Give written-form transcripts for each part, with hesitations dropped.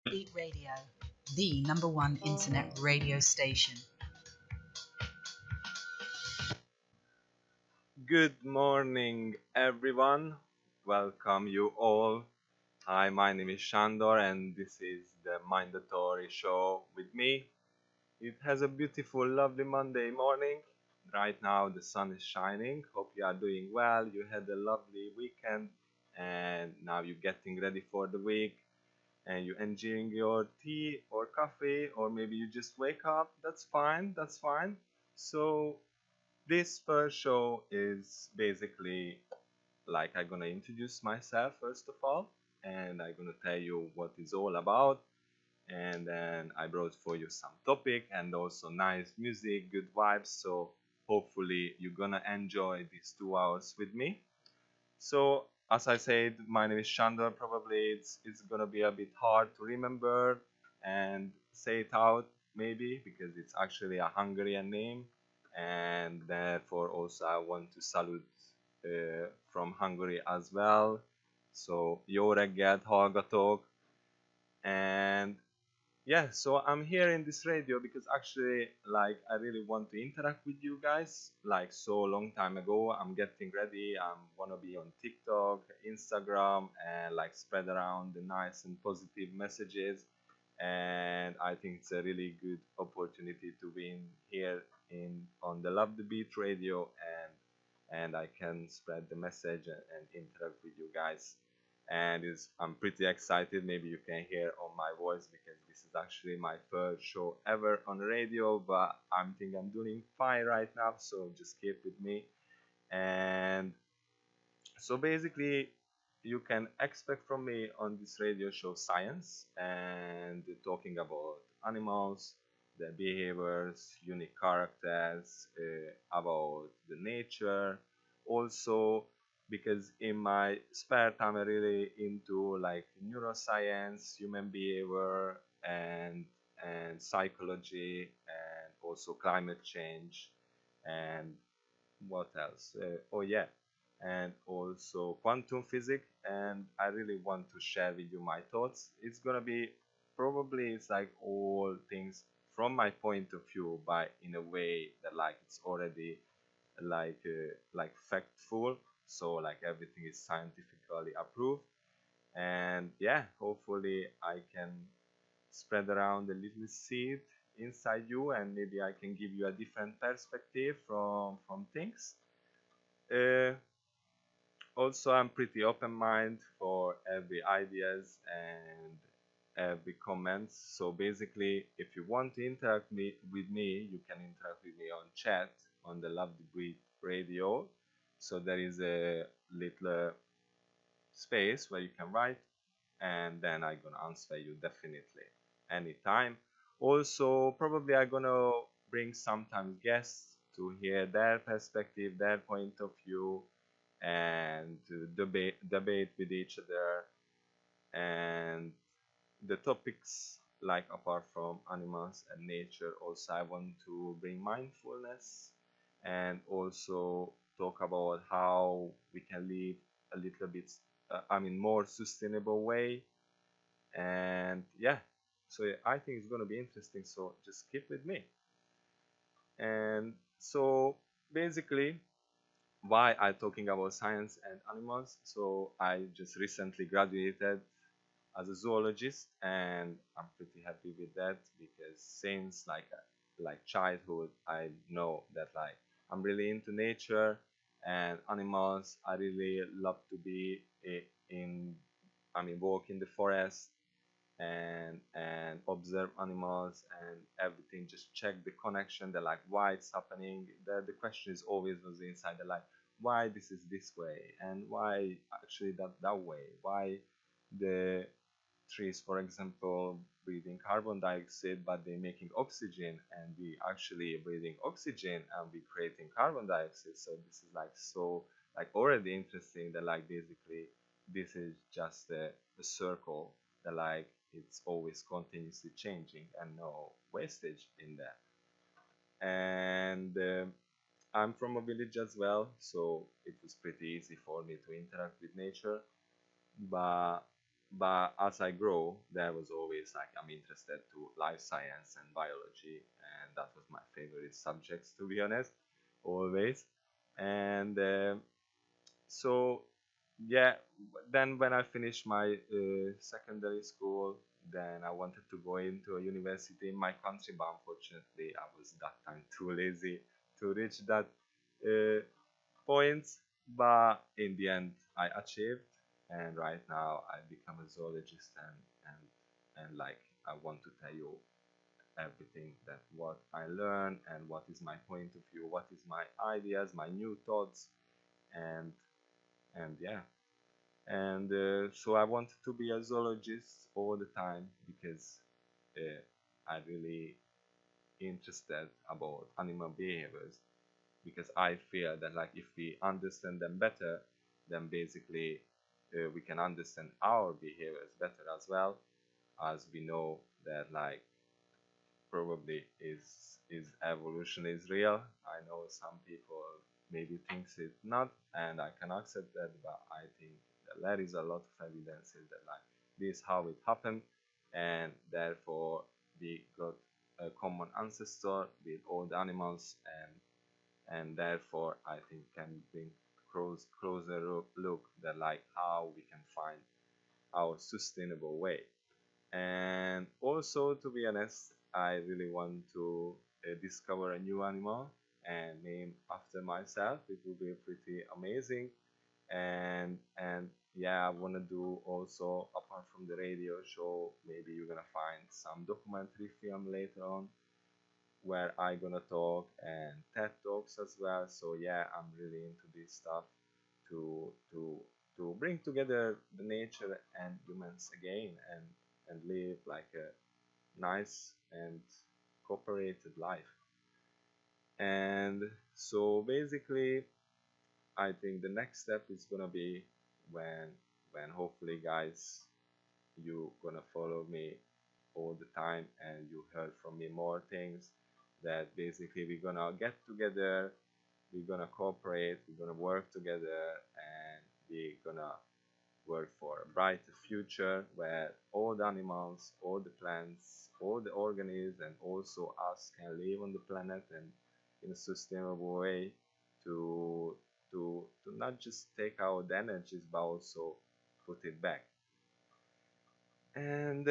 Beat Radio, the number one internet radio station. Good morning, everyone. Welcome you all. Hi, my name is Shandor, and this is the Mindatory show with me. It has a beautiful, lovely Monday morning. Right now, the sun is shining. Hope you are doing well. You had a lovely weekend, and now you're getting ready for the week. And you're enjoying your tea or coffee, or maybe you just wake up. That's fine. That's fine. So, this first show is basically like I'm gonna introduce myself first of all, and I'm gonna tell you what it's all about, and then I brought for you some topic and also nice music, good vibes. So hopefully you're gonna enjoy these 2 hours with me. So as I said, my name is Chandra. Probably it's gonna be a bit hard to remember and say it out maybe because it's actually a Hungarian name, and therefore also I want to salute from Hungary as well. So jó reggelt hallgatók, and yeah, so I'm here in this radio because actually, like, I really want to interact with you guys. Like, so long time ago, I'm getting ready. I'm wanna be on TikTok, Instagram, and like spread around the nice and positive messages. And I think it's a really good opportunity to be in here in on the Love the Beat radio, and I can spread the message and interact with you guys. And I'm pretty excited. Maybe you can hear on my voice because this is actually my first show ever on radio, but I'm think I'm doing fine right now. So just keep with me. And so basically, you can expect from me on this radio show science and talking about animals, their behaviors, unique characters, about the nature. Also, because in my spare time, I'm really into like neuroscience, human behavior, and psychology, and also climate change, and what else? Oh yeah, and also quantum physics. And I really want to share with you my thoughts. It's gonna be probably it's like all things from my point of view, but in a way that like it's already like factful. So like everything is scientifically approved. And yeah, hopefully I can spread around a little seed inside you, and maybe I can give you a different perspective from things. uh, Also, I'm pretty open mind for every ideas and every comments. So basically, if you want to interact with me, you can interact with me on chat on the Love the Breed radio. So there is a little space where you can write, and then I'm gonna answer you definitely anytime. Also, probably I'm gonna bring sometimes guests to hear their perspective, their point of view, and to debate with each other. And the topics, like apart from animals and nature, also I want to bring mindfulness, and also talk about how we can live a little bit, more sustainable way. And yeah, so yeah, I think it's going to be interesting, so just keep with me. And so basically, why I'm talking about science and animals. So I just recently graduated as a zoologist, and I'm pretty happy with that because since like childhood, I know that like I'm really into nature and animals. I really love to be in, walk in the forest and observe animals and everything, just check the connection, the like why it's happening. The question is always was inside the like why this is this way, and why actually that way, why the trees, for example, breathing carbon dioxide but they're making oxygen, and we actually breathing oxygen and we creating carbon dioxide. So this is like so like already interesting that like basically this is just a circle that like it's always continuously changing and no wastage in that. And I'm from a village as well, so it was pretty easy for me to interact with nature. But But as I grow, there was always like I'm interested to life science and biology, and that was my favorite subjects, to be honest, always. And so yeah, then when I finished my secondary school, then I wanted to go into a university in my country, but unfortunately I was that time too lazy to reach that uh, point. But in the end I achieved, and right now I become a zoologist, and like I want to tell you everything that what I learned and what is my point of view, what is my ideas, my new thoughts, and yeah. And so I wanted to be a zoologist all the time because uh, I really interested about animal behaviors, because I feel that like if we understand them better, then basically we can understand our behaviors better as well, as we know that like probably is evolution is real. I know some people maybe thinks it not, and I can accept that, but I think that there is a lot of evidences that like this how it happened, and therefore we got a common ancestor with all the animals, and therefore I think can bring closer look that like how we can find our sustainable way. And also, to be honest, I really want to discover a new animal and name after myself. It will be pretty amazing. And yeah, I want to do also, apart from the radio show, maybe you're gonna find some documentary film later on where I gonna talk, and TED talks as well. So yeah, I'm really into this stuff to to to bring together the nature and humans again, and live like a nice and cooperated life. And so basically, I think the next step is gonna be when hopefully guys you gonna follow me all the time and you heard from me more things, that basically we're gonna get together, we're gonna cooperate, we're gonna work together, and we're gonna work for a brighter future where all the animals, all the plants, all the organisms, and also us can live on the planet and in a sustainable way to to not just take out the energies but also put it back. And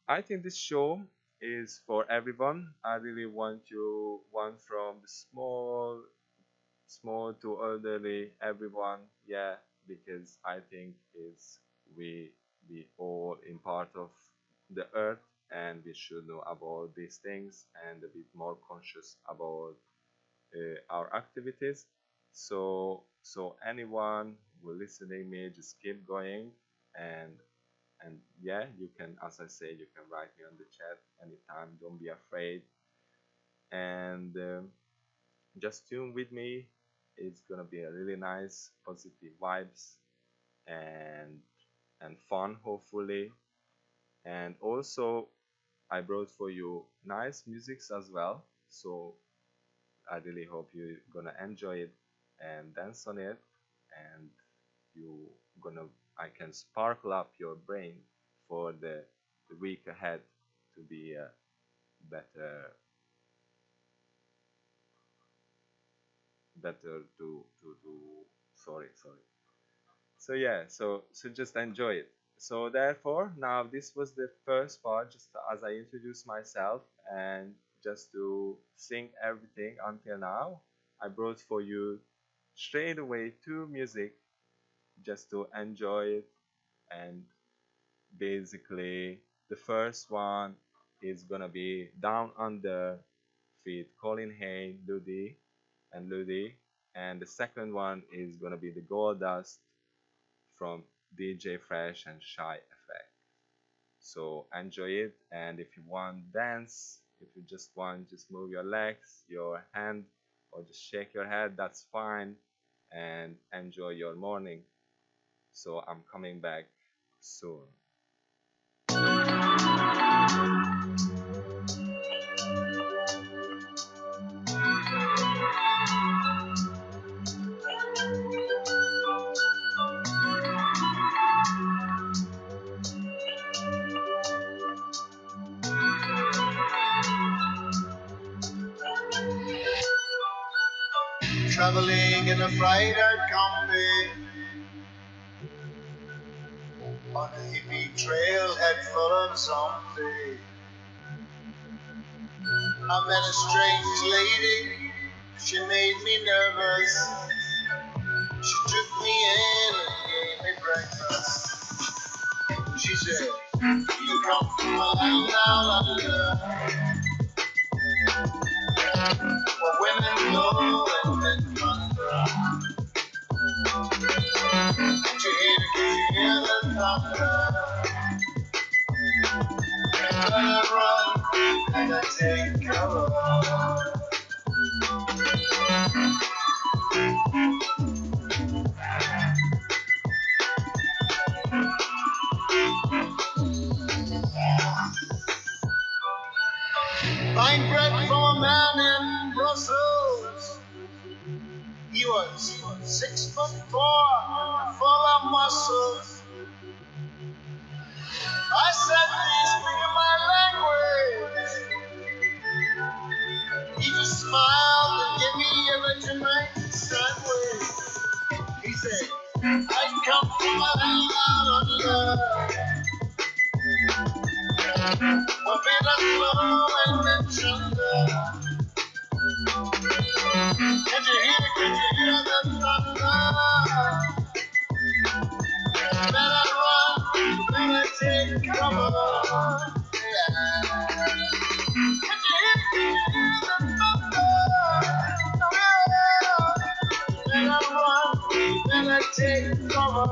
I think this show is for everyone. I really want you, one from the small to elderly, everyone, yeah, because I think it's we all in part of the earth, and we should know about these things and a bit more conscious about our activities. So anyone who listening me, just keep going, and yeah, you can, as I say, you can write me on the chat anytime. Don't be afraid, and just tune with me. It's gonna be a really nice, positive vibes, and fun, hopefully. And also, I brought for you nice musics as well. So I really hope you're gonna enjoy it and dance on it, and you gonna I can sparkle up your brain for the week ahead to be a better to sorry. So yeah, so just enjoy it. So therefore, now this was the first part, just as I introduced myself, and just to sing everything until now, I brought for you straight away two music just to enjoy it. And basically, the first one is gonna be Down Under feat Colin Hay, Ludi, and the second one is gonna be the Gold Dust from DJ Fresh and Shy Effect. So enjoy it, and if you want dance, if you just want just move your legs, your hand, or just shake your head, that's fine, and enjoy your morning. So I'm coming back soon. traveling in a freighter combi on a hippie trailhead full of zombies. I met a strange lady, she made me nervous. She took me in and gave me breakfast. She said, you come from a land down under, where women go and men plunder. And you hear the thunder, and I run and I take cover. Buying bread from a man in Brussels. He was 6'4", full of muscles. I said, please speak my language. He just smiled and gave me a Vegemite sandwich. He said, I come from a land under, a bit of slow and mentioned. Can you hear the thunder? Better run, better take cover. Yeah. Can you hear the thunder? Yeah. Better run, better take cover.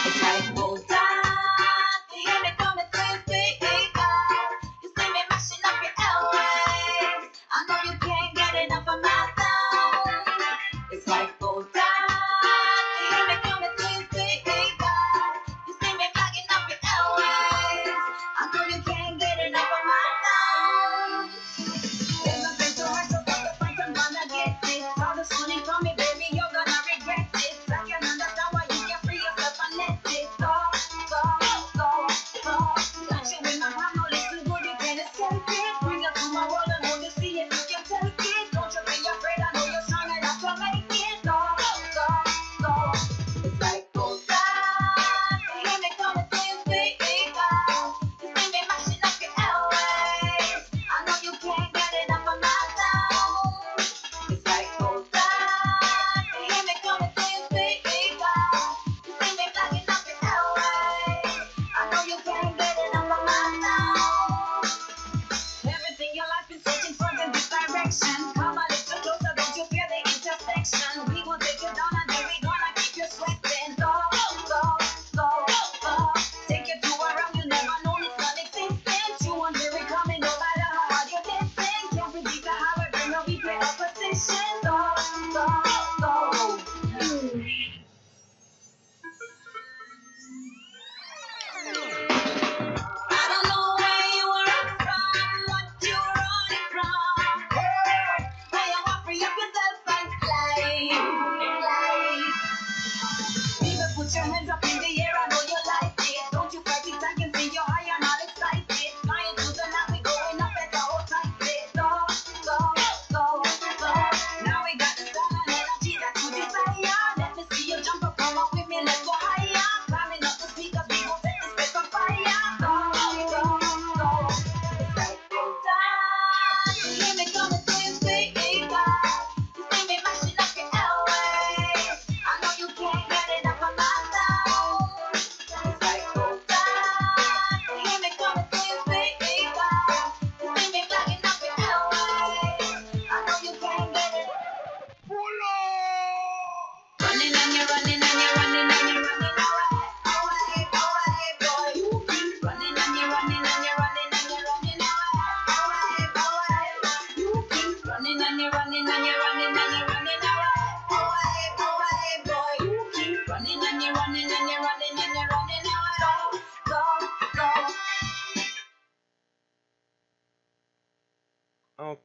It's like old times. You hear me coming through speaker. You see me mashing up your airwaves. I know you can't get enough of my sound. It's like old times. You hear me coming through speaker. You see me clogging up your airwaves. I know you can't get enough of my sound. There's nothing too hard, so stop the fight. I'm gonna get this. All this money from me, baby, you're gonna regret this. I can understand why you can't free yourself and let this go.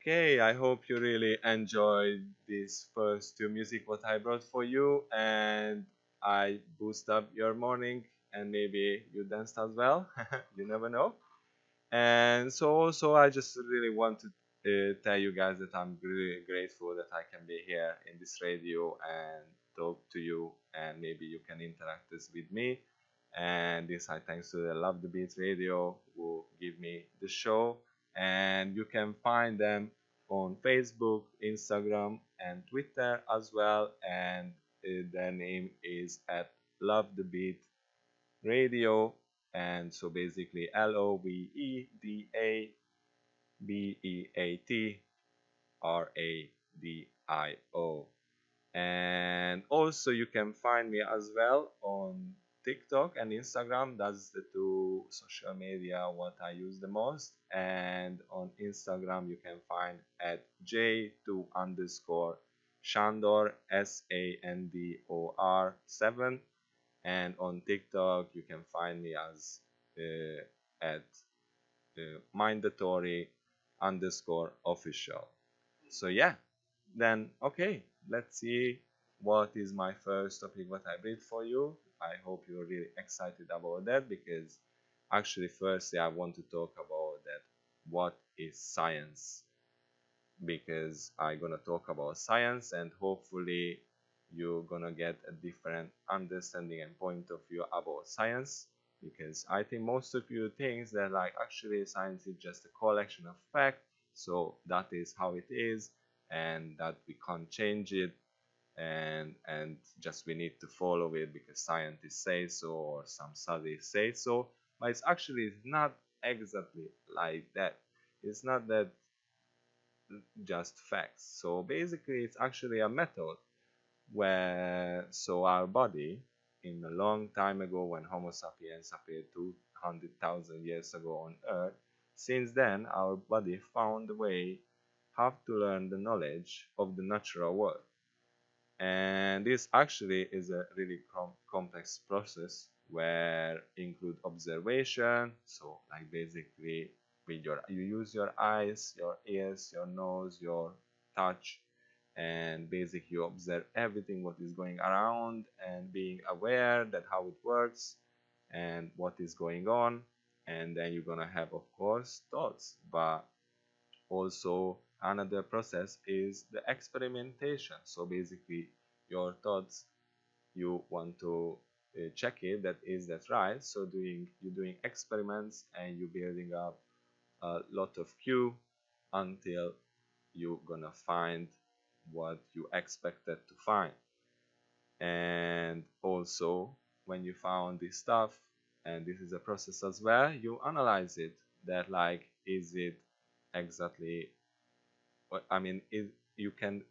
Okay, I hope you really enjoyed these first two music what I brought for you, and I boost up your morning, and maybe you danced as well. You never know. And so also I just really want to tell you guys that I'm really grateful that I can be here in this radio and talk to you, and maybe you can interact this with me. And this I thanks to the Love the Beat Radio who give me the show. And you can find them on Facebook, Instagram, and Twitter as well. And their name is at Love the Beat Radio. And so basically LOVEDABEATRADIO. And also you can find me as well on TikTok and Instagram. That's the two social media what I use the most. And on Instagram you can find at J2 underscore Shandor SANDOR 7. And on TikTok you can find me as at Mindatory underscore official. So yeah, then okay, let's see what is my first topic what I read for you. I hope you're really excited about that, because actually firstly I want to talk about that what is science, because I'm gonna talk about science, and hopefully you're gonna get a different understanding and point of view about science. Because I think most of you think that like actually science is just a collection of facts, so that is how it is, and that we can't change it, and just we need to follow it because scientists say so or some studies say so. But it's actually not exactly like that. It's not that just facts. So basically it's actually a method where so our body in a long time ago when Homo sapiens appeared 200,000 years ago on Earth, since then our body found a way how to learn the knowledge of the natural world. And this actually is a really complex process where include observation, so like basically with your you use your eyes, your ears, your nose, your touch, and basically you observe everything what is going around and being aware that how it works and what is going on. And then you're gonna have of course thoughts, but also another process is the experimentation. So basically your thoughts, you want to check it that is that right, so you're doing experiments and you're building up a lot of cue until you're gonna find what you expected to find. And also when you found this stuff, and this is a process as well, you analyze it, that like is it exactly what I mean, is you can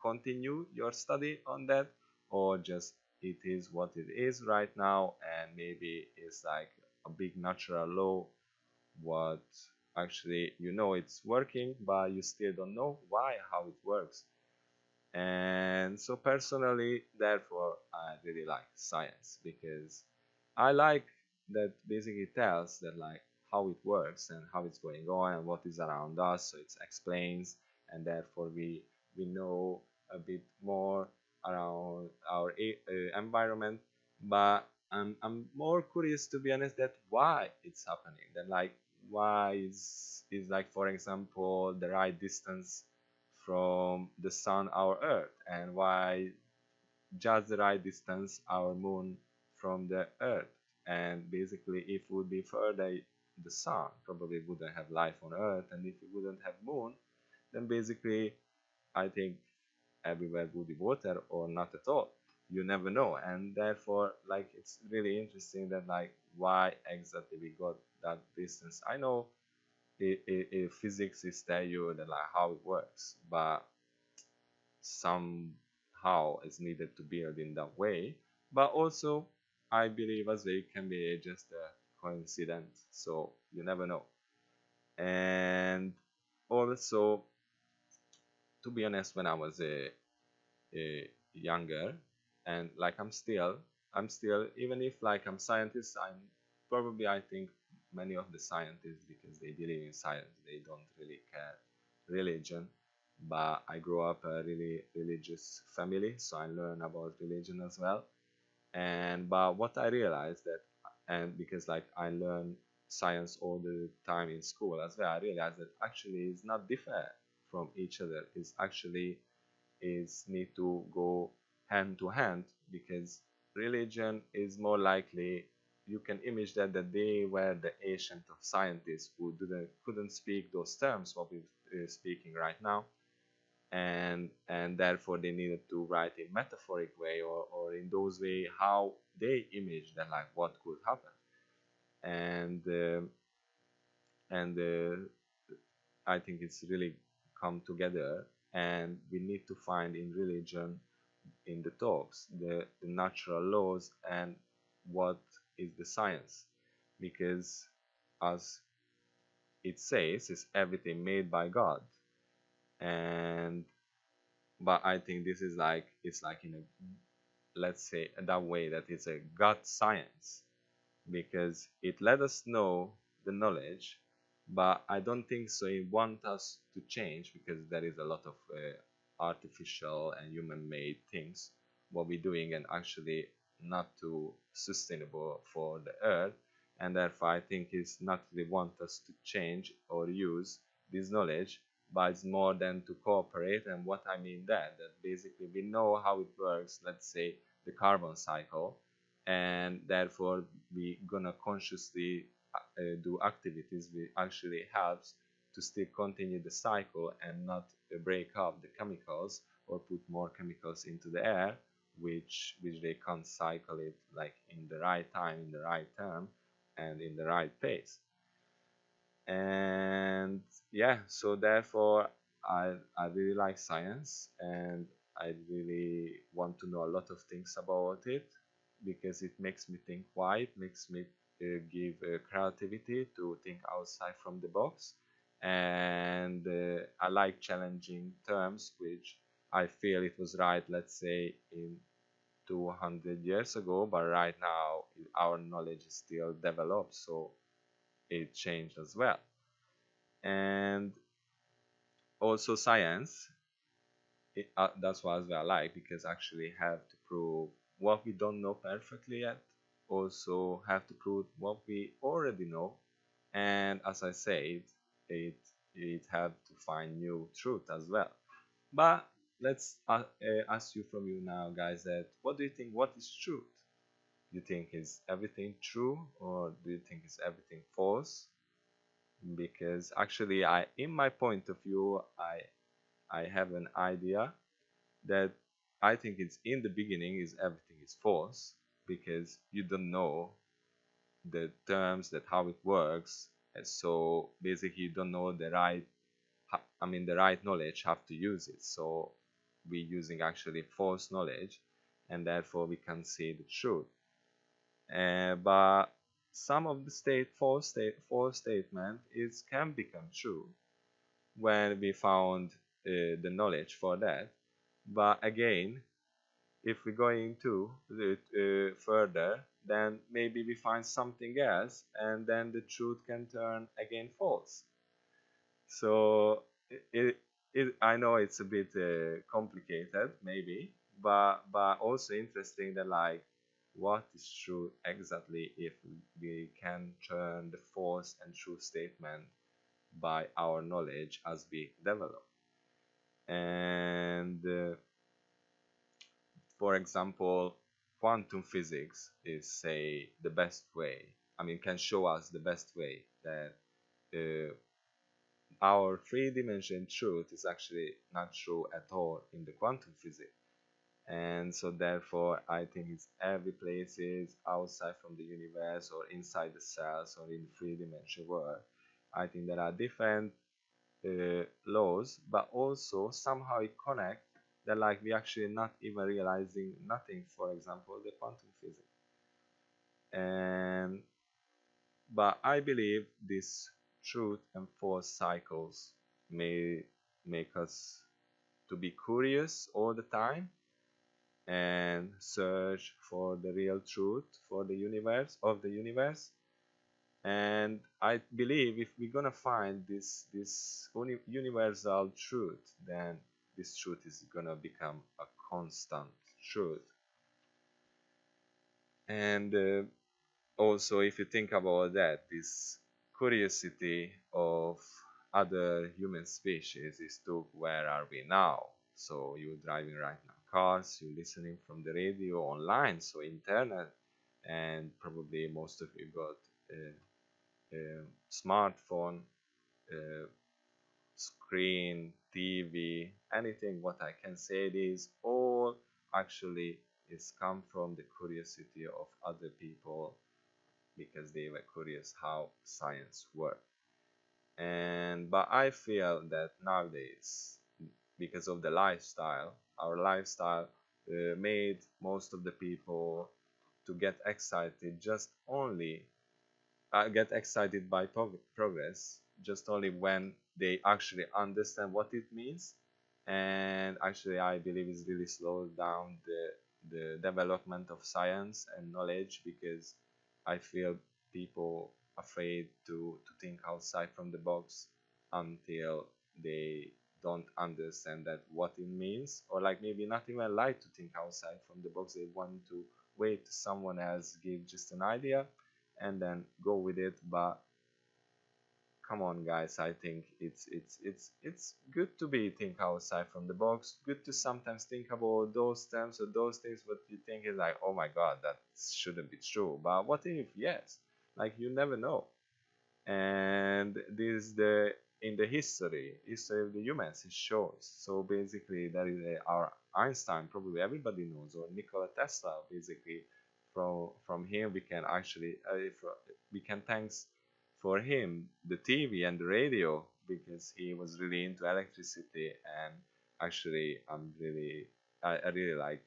continue your study on that, or just it is what it is right now, and maybe it's like a big natural law what actually you know it's working, but you still don't know why how it works. And so personally therefore I really like science, because I like that basically tells that like how it works and how it's going on and what is around us, so it explains, and therefore we know a bit more around our environment. But I'm more curious, to be honest, that why it's happening, that like why is like for example the right distance from the sun our earth, and why just the right distance our moon from the earth. And basically if it would be further, the sun probably wouldn't have life on earth, and if it wouldn't have moon, then basically I think everywhere would be water or not at all, you never know. And therefore like it's really interesting that like why exactly we got that distance. I know physics is tell you that like how it works, but somehow is needed to build in that way. But also I believe as well it can be just a coincidence, so you never know. And also, to be honest, when I was a younger, and like I'm still even if like I'm scientist, I'm probably I think many of the scientists, because they believe in science, they don't really care religion, but I grew up a really religious family, so I learn about religion as well. And but what I realized that, and because like I learn science all the time in school as well, I realized that actually it's not different from each other. It's actually is need to go hand to hand, because religion is more likely, you can image that they were the ancient of scientists who couldn't speak those terms what we're speaking right now, and therefore they needed to write in metaphoric way, or in those way how they imaged that like what could happen. And uh, and uh, I think it's really come together, and we need to find in religion, in the talks, the natural laws and what is the science, because as it says, it's everything made by God. And but I think this is like, it's like in a, let's say that way, that it's a God science, because it let us know the knowledge, but I don't think so it want us to change, because there is a lot of artificial and human-made things what we're doing, and actually not too sustainable for the earth. And therefore I think it's not really want us to change or use this knowledge, but it's more than to cooperate. And what I mean that basically we know how it works, let's say the carbon cycle, and therefore we gonna consciously do activities which actually helps to still continue the cycle, and not break up the chemicals or put more chemicals into the air, which they can't cycle it like in the right time, in the right term, and in the right pace. And yeah, so therefore I really like science, and I really want to know a lot of things about it, because it makes me think wide, makes me give creativity to think outside from the box. And I like challenging terms which I feel it was right, let's say in 200 years ago, but right now our knowledge is still developed, so it changed as well. And also science, that's what I like, because actually have to prove what we don't know perfectly yet, also have to prove what we already know. And as I said, it it have to find new truth as well. But let's ask you from you now, guys, that what do you think, what is truth? Do you think is everything true, or do you think is everything false? Because actually I, in my point of view, I have an idea that I think it's in the beginning is everything is false, because you don't know the terms, that how it works, and so basically you don't know the right, I mean the right knowledge how to use it, so we're using actually false knowledge, and therefore we can see the truth. But some of the false statement is can become true when we found the knowledge for that. But again, if we're going to further, then maybe we find something else, and then the truth can turn again false. So I know it's a bit complicated, maybe, but also interesting that like what is true exactly, if we can turn the false and true statement by our knowledge as we develop. And for example, quantum physics is say the best way, I mean can show us the best way that uh, our three-dimension truth is actually not true at all in the quantum physics. And so therefore I think it's every places outside from the universe, or inside the cells, or in three-dimensional world. I think there are different laws, but also somehow it connect that like we actually not even realizing nothing, for example the quantum physics. And but I believe this truth and false cycles may make us to be curious all the time, and search for the real truth for the universe, of the universe. And I believe if we're gonna find this universal truth, then this truth is gonna become a constant truth. And also, if you think about that, this curiosity of other human species is to where are we now. So you're driving right now cars, you're listening from the radio online, so internet, and probably most of you got a smartphone, uh, screen, TV, anything. What I can say is all actually is come from the curiosity of other people because they were curious how science works. And but I feel that nowadays, because of the lifestyle, our lifestyle made most of the people to get excited just only get excited by progress just only when they actually understand what it means. And actually I believe it's really slowed down the development of science and knowledge, because I feel people afraid to think outside from the box until they don't understand that what it means, or like maybe not even like to think outside from the box. They want to wait till someone else give just an idea and then go with it. But come on guys, I think it's good to be think outside from the box, good to sometimes think about those terms or those things what you think is like, oh my god, that shouldn't be true, but what if yes, like you never know. And this is the in the history of the humans it shows. So basically that is our Einstein, probably everybody knows, or Nikola Tesla. Basically from him we can actually if, we can thanks for him the TV and the radio, because he was really into electricity. And actually I really like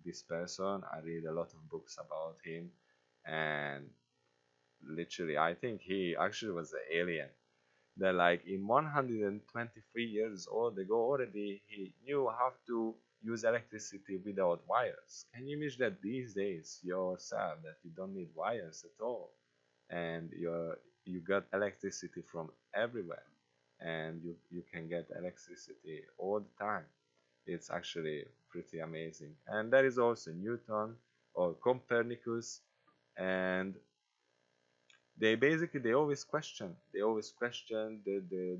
this person. I read a lot of books about him, and literally I think he actually was an alien. That like in 123 years old ago already he knew how to use electricity without wires. Can you imagine that these days yourself that you don't need wires at all, and you got electricity from everywhere, and you can get electricity all the time. It's actually pretty amazing. And there is also Newton or Copernicus. And they always question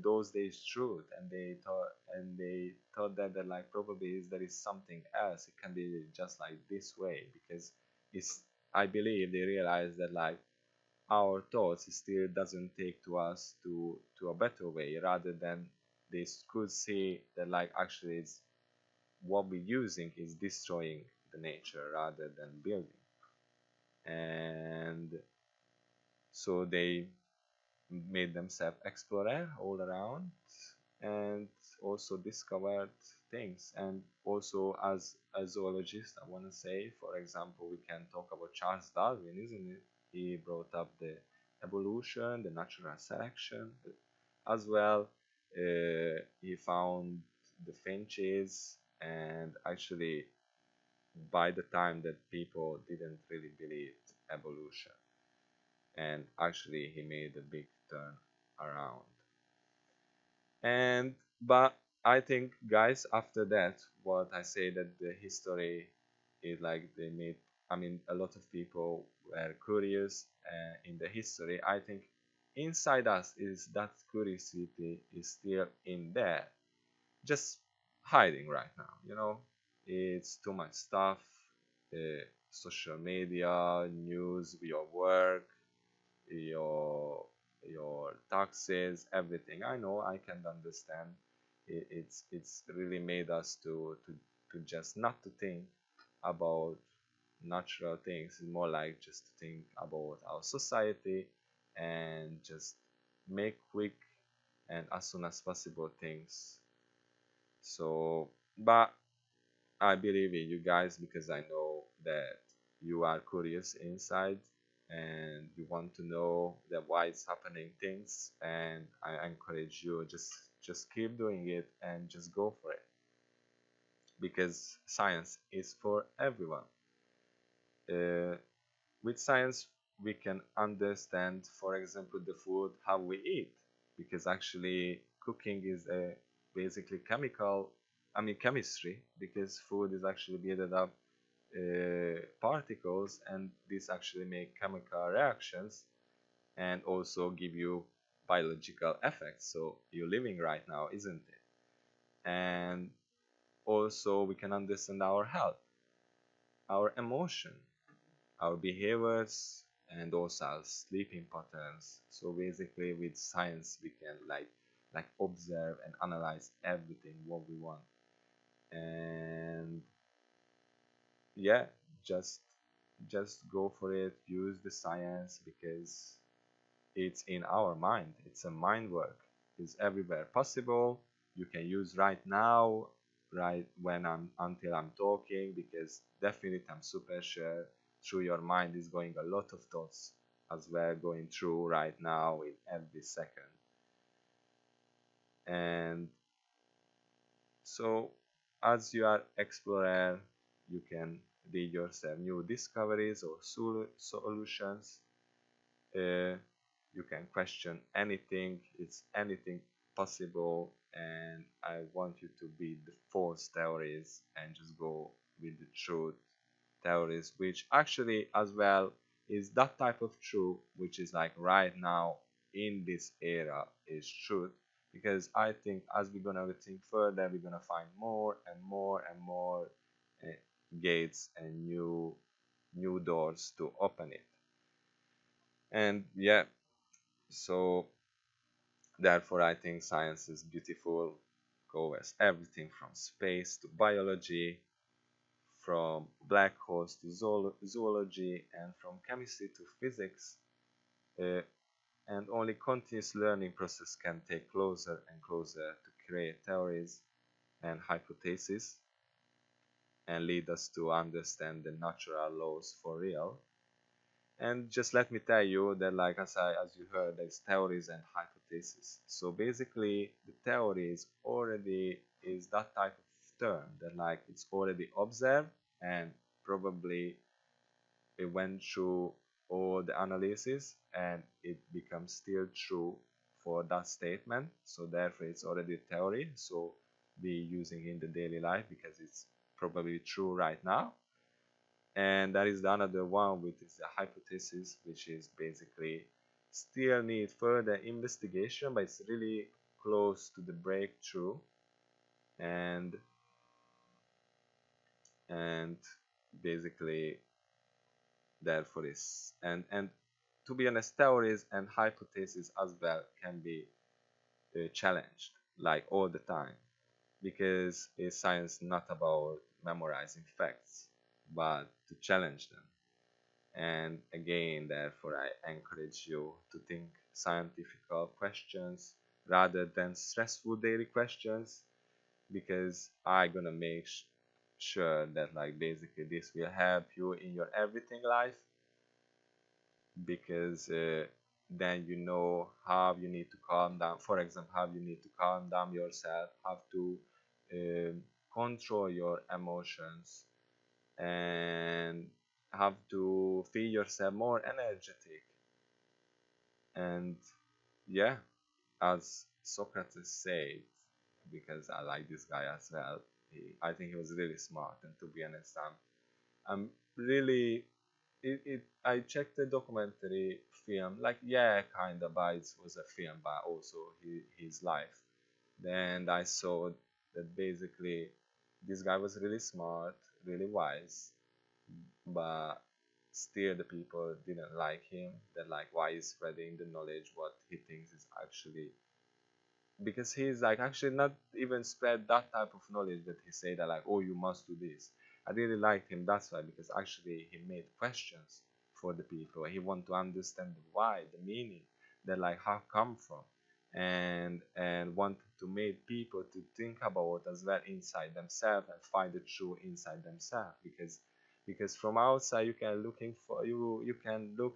those days truth, and they thought that like probably there is something else, it can be just like this way, because it's I believe they realize that like our thoughts still doesn't take to us to a better way, rather than they could see that like actually it's what we're using is destroying the nature rather than building. And so they made themselves explorer all around, and also discovered things. And also as zoologist I want to say, for example, we can talk about Charles Darwin, isn't it? He brought up the evolution, the natural selection as well. He found the finches, and actually by the time that people didn't really believe evolution, and actually he made a big turn around. And but I think guys, after that, what I say that the history is like they made, I mean a lot of people were curious in the history. I think inside us is that curiosity is still in there, just hiding right now, it's too much stuff, social media, news, your work, your taxes, everything. I know, I can understand. It's really made us to just not to think about natural things. It's more like just to think about our society, and just make quick and as soon as possible things. So but I believe in you guys, because I know that you are curious inside, and you want to know that why it's happening things. And I encourage you, just keep doing it and just go for it, because science is for everyone. uh, with science we can understand, for example, the food how we eat, because actually cooking is a basically chemical, I mean chemistry, because food is actually made up particles, and these actually make chemical reactions and also give you biological effects. So you're living right now, isn't it? And also we can understand our health, our emotion, our behaviors, and also our sleeping patterns. So basically with science we can like observe and analyze everything what we want. And yeah, just just go for it, use the science, because it's in our mind, it's a mind work, it's everywhere possible. You can use right now, right when until I'm talking, because definitely I'm super sure through your mind is going a lot of thoughts as we're going through right now in every second. And so as you are explorer, you can read yourself new discoveries or solutions. uh, you can question anything, it's anything possible, and I want you to beat the false theories and just go with the truth theories, which actually as well is that type of truth which is like right now in this era is truth. Because I think as we're gonna think further, we're gonna find more and more and more uh, gates and new doors to open it. And yeah, so therefore I think science is beautiful, covers everything from space to biology, from black holes to zoology, and from chemistry to physics. uh, and only continuous learning process can take closer and closer to create theories and hypotheses and lead us to understand the natural laws for real. And just let me tell you that, like as you heard, there's theories and hypotheses. So basically, the theory is already is that type of term that like it's already observed and probably it went through all the analysis and it becomes still true for that statement. So therefore, it's already theory. So be using in the daily life because it's probably true right now. And that is the another one, which is the hypothesis, which is basically still need further investigation, but it's really close to the breakthrough. and and basically therefore is and to be honest, theories and hypotheses as well can be challenged like all the time, because is science not about memorizing facts but to challenge them. And again, therefore, I encourage you to think scientific questions rather than stressful daily questions, because I gonna make sure that like basically this will help you in your everything life, because then you know how you need to calm down. For example, how you need to calm down yourself, how to control your emotions, and have to feel yourself more energetic. And yeah, as Socrates said, because I like this guy as well, I think he was really smart. And to be honest, I'm really I checked the documentary film, like yeah, kind of, but it was a film, but also his life. Then I saw that basically this guy was really smart, really wise, but still the people didn't like him. That like why he's spreading the knowledge what he thinks is actually, because he's like actually not even spread that type of knowledge that he say that like oh you must do this. I really liked him, that's why, because actually he made questions for the people. He want to understand the why, the meaning, that like how come from, and want to make people to think about as well inside themselves and find the truth inside themselves. Because from outside you can look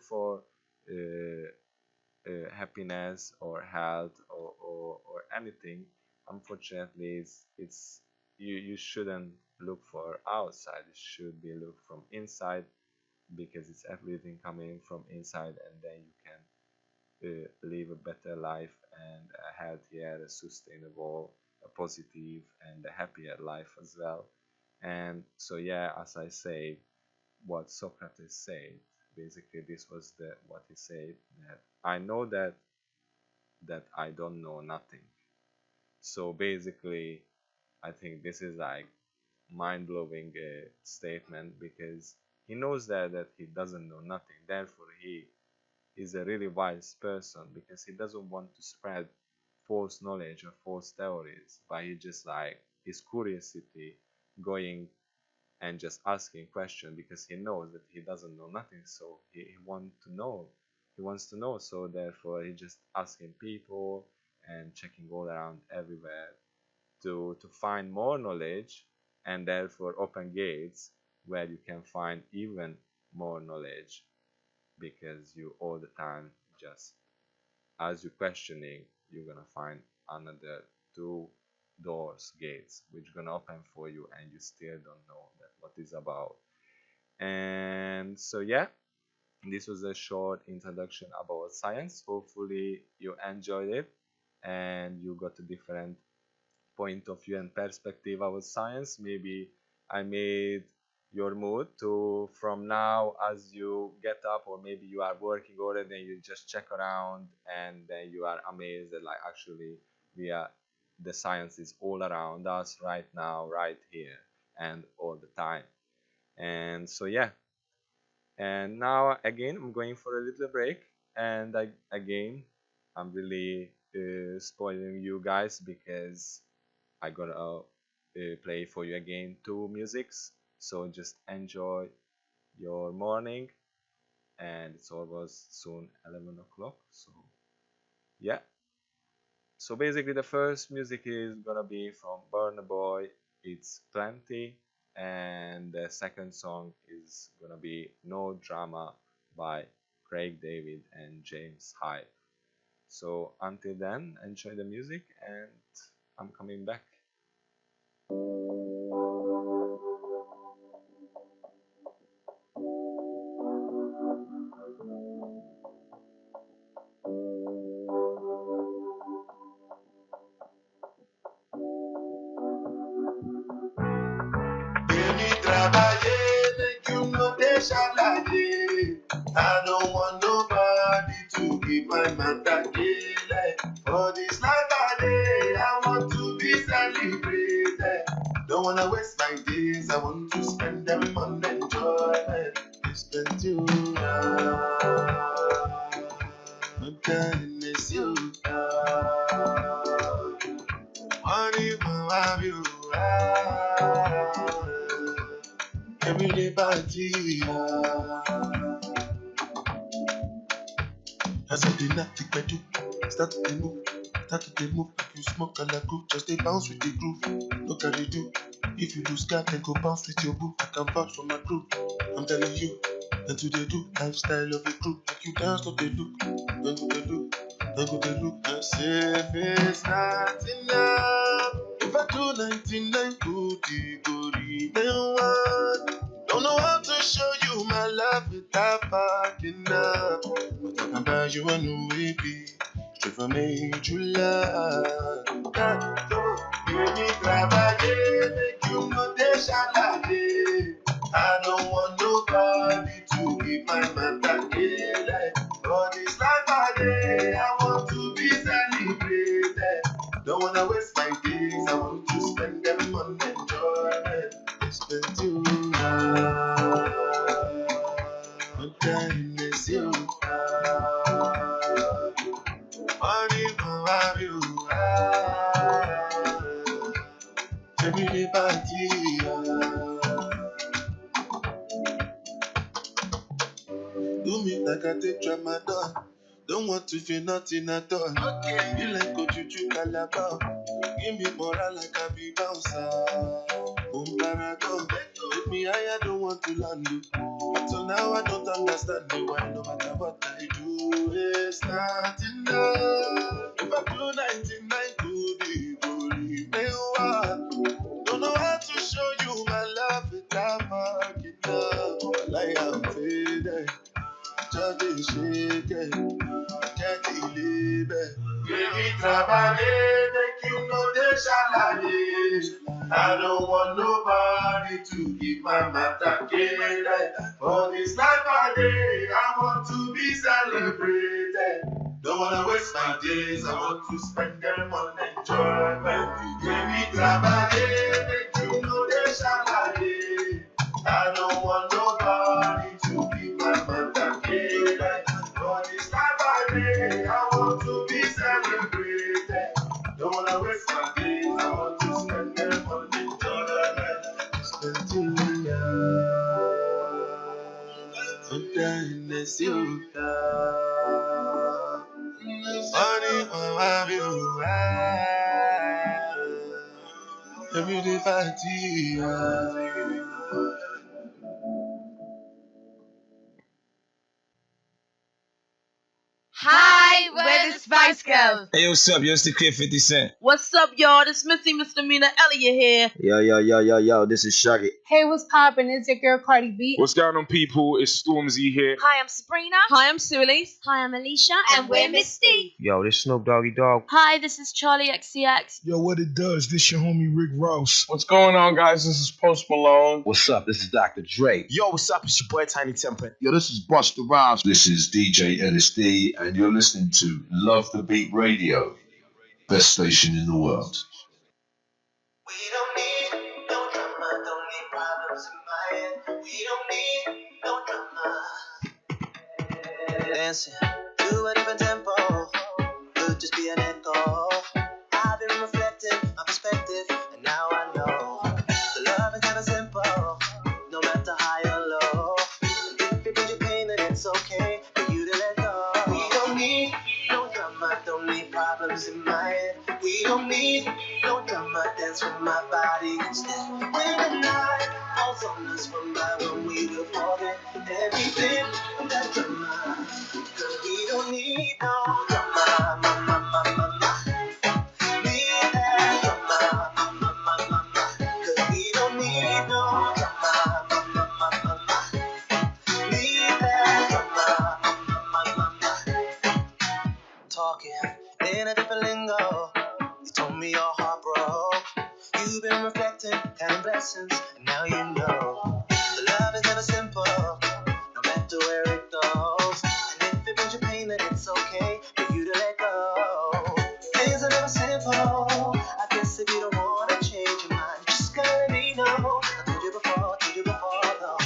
for uh, happiness or health or anything. Unfortunately, it's you shouldn't look for outside, it should be look from inside. because it's everything coming from inside, and then you can live a better life and a healthier, a sustainable, a positive, and a happier life as well. And so, yeah, as I say, what Socrates said, basically, this was the what he said, that I know that I don't know nothing. So basically, I think this is like mind-blowing statement, because he knows that he doesn't know nothing. Therefore, he is a really wise person, because he doesn't want to spread false knowledge or false theories, but he just like his curiosity going and just asking questions, because he knows that he doesn't know nothing, so he wants to know. He wants to know, so therefore he just asking people and checking all around everywhere to find more knowledge, and therefore open gates where you can find even more knowledge, because you all the time just as you're questioning, you're gonna find another two doors, gates, which gonna open for you, and you still don't know that what is about. And so, yeah, this was a short introduction about science. Hopefully you enjoyed it and you got a different point of view and perspective about science. Maybe I made your mood to, from now as you get up, or maybe you are working already and you just check around, and then you are amazed that like actually we are the science is all around us right now, right here, and all the time. And so, yeah, and now again I'm going for a little break, and again I'm really spoiling you guys, because I gotta play for you again two musics. So just enjoy your morning, and it's almost soon 11 o'clock. So, yeah. So basically, the first music is gonna be from Burna Boy. It's Plenty, and the second song is gonna be No Drama by Craig David and James Hype. So until then, enjoy the music, and I'm coming back. Baby, trabalhei, make you no deixa laje. I don't want nobody to be my matakele. For this life I day, I want to be celebrated. Don't wanna waste my days, I want to spend them on enjoyment. Spend you now. I'm telling this you now. Money for my view. Every day party. As I did not take my do. Start to move. Start to move. If you smoke and I go, just stay bounce with the groove. Look at you do. If you do scat, then go bounce with your boo. I can vouch for my crew. I'm telling you. And to they do lifestyle of a crew. Make you dance to the look. Then go they look. Then go they look. And say if it's not enough. If I do 99 goody goody, then what? Don't know how to show you my love without fucking up. But I can buy you a new baby. Straight from me, true love. Gato, baby, trabalhei, make you no deixa laje. I don't want nobody to be my matakele. For this life I day, I want to be celebrated. Don't wanna waste my days, I want to spend them on enjoyment. Spend you now. What time is you now? Money for have you. Every day party. Do me like I take Ramadan. Don't want to feel nothing at all. Okay. You like go to Calabar. Give me moral like I be bouncer. Paragon. Take me higher, don't want to land you. But till now I don't understand the why. No matter what I do, it's not enough. If I do 99 goody, goody, then what? Don't know how to show you my love without fucking up. Like I'm t'es shaké, jẹ́ kí lè bẹ̀. Baby, travailler, make you know they shalaye. I don't want nobody to give my matter care. For this life I live, I want to be celebrated. Don't wanna waste my days, I want to spend them on enjoyment. Baby, travailler, make you know they shalaye. I don't want nobody to give my matter care. For this life I live, I want to be celebrated. Don't wanna waste my days, I want to spend them on enjoyment. Spending under the silver. Money on my view, every day party. Hi, we're the Spice Girls. Hey, what's up? Yo, it's the Kid 50 Cent. What's up, y'all? This Missy Misdemeanor Elliott here. Yo, this is Shaggy. Hey, what's poppin'? It's your girl Cardi B. What's going on, people? It's Stormzy here. Hi, I'm Sabrina. Hi, I'm Sue Elise. Hi, I'm Alicia. And we're Misty. Yo, this Snoop Doggy Dogg. Hi, this is Charlie XCX. Yo, what it does? This your homie Rick Ross. What's going on, guys? This is Post Malone. What's up? This is Dr. Dre. Yo, what's up? It's your boy Tiny Temper. Yo, this is Busta Rhymes. This is DJ LSD, and you're listening to Love the Beat Radio, best station in the world. We don't need no drama, don't need problems in my head. We don't need no drama. Dancing to a different tempo could just be an echo. I've been reflecting my perspective, and now I know the love is never simple, no matter high or low. And if it brings you pain, then it's okay for you to let go. We don't need no drama, don't need problems in my head. We don't need no drama, dance with my body instead. When the night falls on us from by when we will forget everything of that drama. Cause we don't need no drama, mama, mama, mama. Need that drama, mama, mama, mama. Cause we don't need no drama, mama, mama, mama. Need that drama, mama, mama, mama. Talking in a different lingo. You told me your heart broke. You've been reflecting, counting blessings, and now you know the love is never simple, no matter where it goes. And if it brings you pain, then it's okay for you to let go. Things are never simple. I guess if you don't wanna change your mind, just gotta let me know. I told you before, though.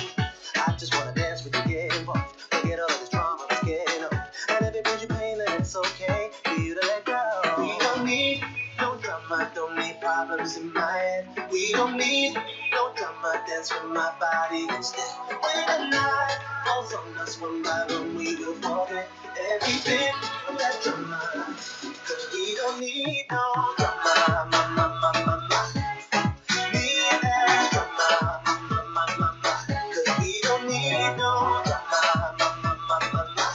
I just wanna dance with you, get involved. Forget all this drama, let's get old. And if it brings you pain, then it's okay for you to let go. We don't need no drama, don't need problems in my head. We don't need no drama, dance with my body instead. When the night falls on us one by one, we will forget everything of that drama. Cause we don't need no drama, mama, mama, mama. Need that drama, mama, mama, mama. Cause we don't need no drama, mama, mama, mama.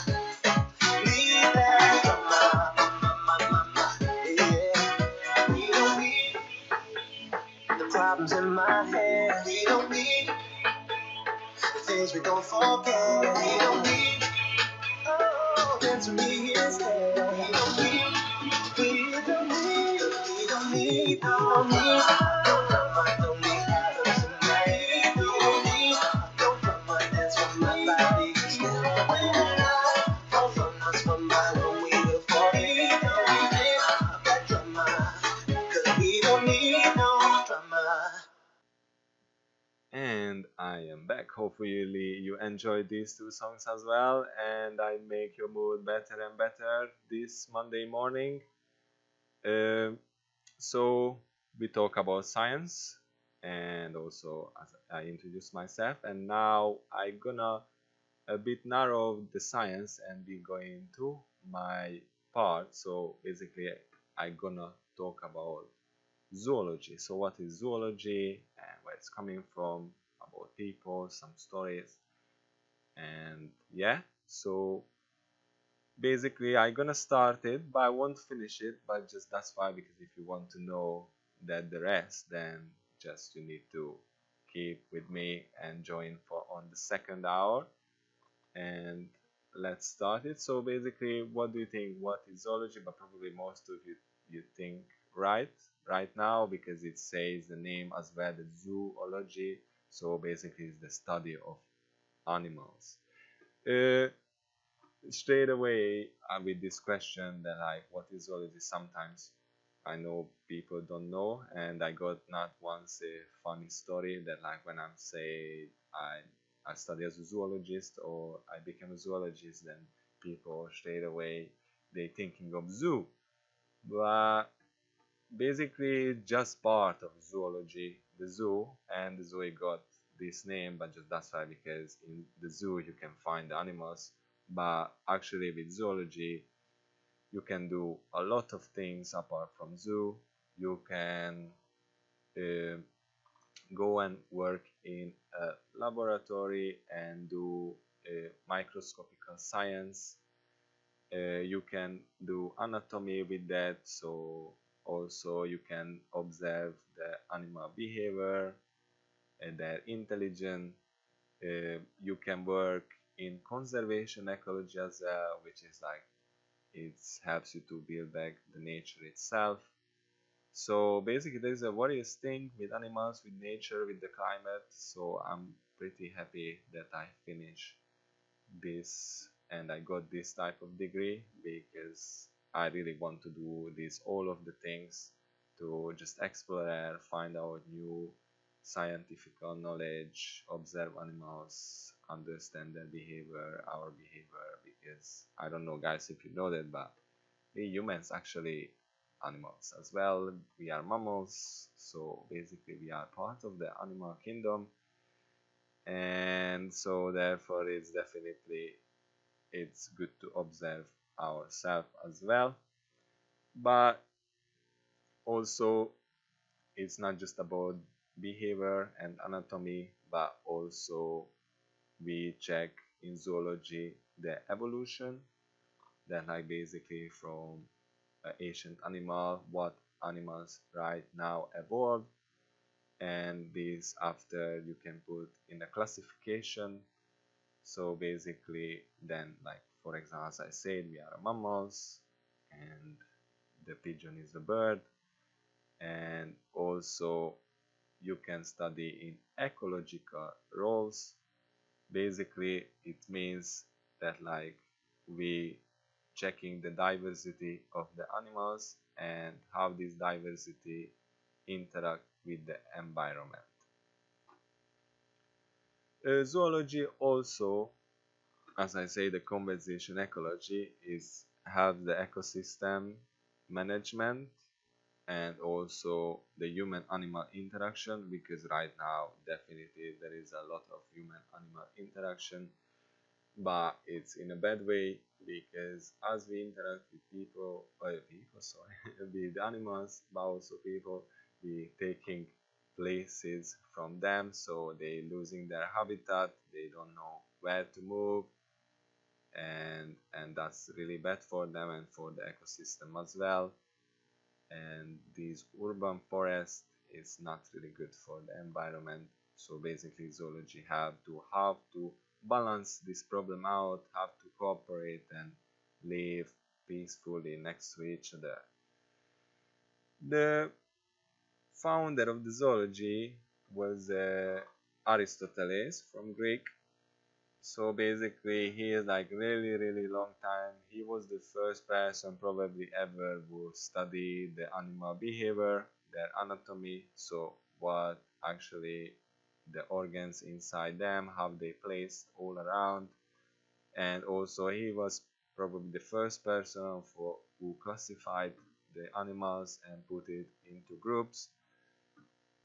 Need that drama, mama, mama, mama. Yeah. We don't need the problems in my head. We don't need the things we don't forget. We don't need, oh, dance with me instead. We don't need, we don't need, we don't need, no drama, don't need problems in my head. We don't need no drama, dance with my body instead. When the night falls on us from by when we will forget everything of that drama. Cause we don't need no drama. And I am back. Hopefully you enjoyed these two songs as well, and I make your mood better and better this Monday morning. So we talk about science, and also as I introduce myself, and now I gonna a bit narrow the science and be going to my part. So basically I gonna talk about zoology. So what is zoology and where it's coming from, about people, some stories, and yeah. So basically I gonna start it, but I won't finish it, but just that's why, because if you want to know that the rest, then just you need to keep with me and join for on the second hour. And let's start it. So basically, what do you think? What is zoology? But probably most of you think right now because it says the name as well, the zoology. So basically, it's the study of animals. Uh, Straight away with this question that like what is zoology, sometimes I know people don't know, and I got not once a funny story that like when I'm say I study as a zoologist or I became a zoologist, then people straight away they thinking of zoo, but basically just part of zoology, the zoo, and the zoo got this name, but just that's why because in the zoo you can find the animals, but actually with zoology you can do a lot of things apart from zoo. You can uh, go and work in a laboratory and do microscopical science. You can do anatomy with that, so also you can observe the animal behavior and their intelligence. You can work in conservation ecology as well, which is like it helps you to build back the nature itself. So basically there is a various thing with animals, with nature, with the climate. So I'm pretty happy that I finished this and I got this type of degree because I really want to do this all of the things to just explore, find out new scientific knowledge, observe animals, understand their behavior, our behavior, because I don't know guys if you know that, but we humans actually animals as well. We are mammals, so basically we are part of the animal kingdom, and so therefore it's good to observe ourselves as well. But also it's not just about behavior and anatomy, but also we check in zoology the evolution, that like basically from an ancient animal what animals right now evolved, and this after you can put in a classification. So basically then like for example as I said we are mammals, and the pigeon is the bird, and also you can study in ecological roles. Basically it means that like we checking the diversity of the animals and how this diversity interact with the environment. Zoology also, as I say, the conservation ecology is have the ecosystem management and also the human animal interaction, because right now definitely there is a lot of human animal interaction, but it's in a bad way because as we interact with people sorry, with animals, but also people, we taking places from them, so they losing their habitat, they don't know where to move, and that's really bad for them and for the ecosystem as well. And these urban forests is not really good for the environment. So basically zoology have to balance this problem out, have to cooperate and live peacefully next to each other. The founder of the zoology was Aristoteles from Greek. So basically he is like really long time. He was the first person probably ever who studied the animal behavior, their anatomy, so what actually the organs inside them, how they place all around, and also he was probably the first person who classified the animals and put it into groups,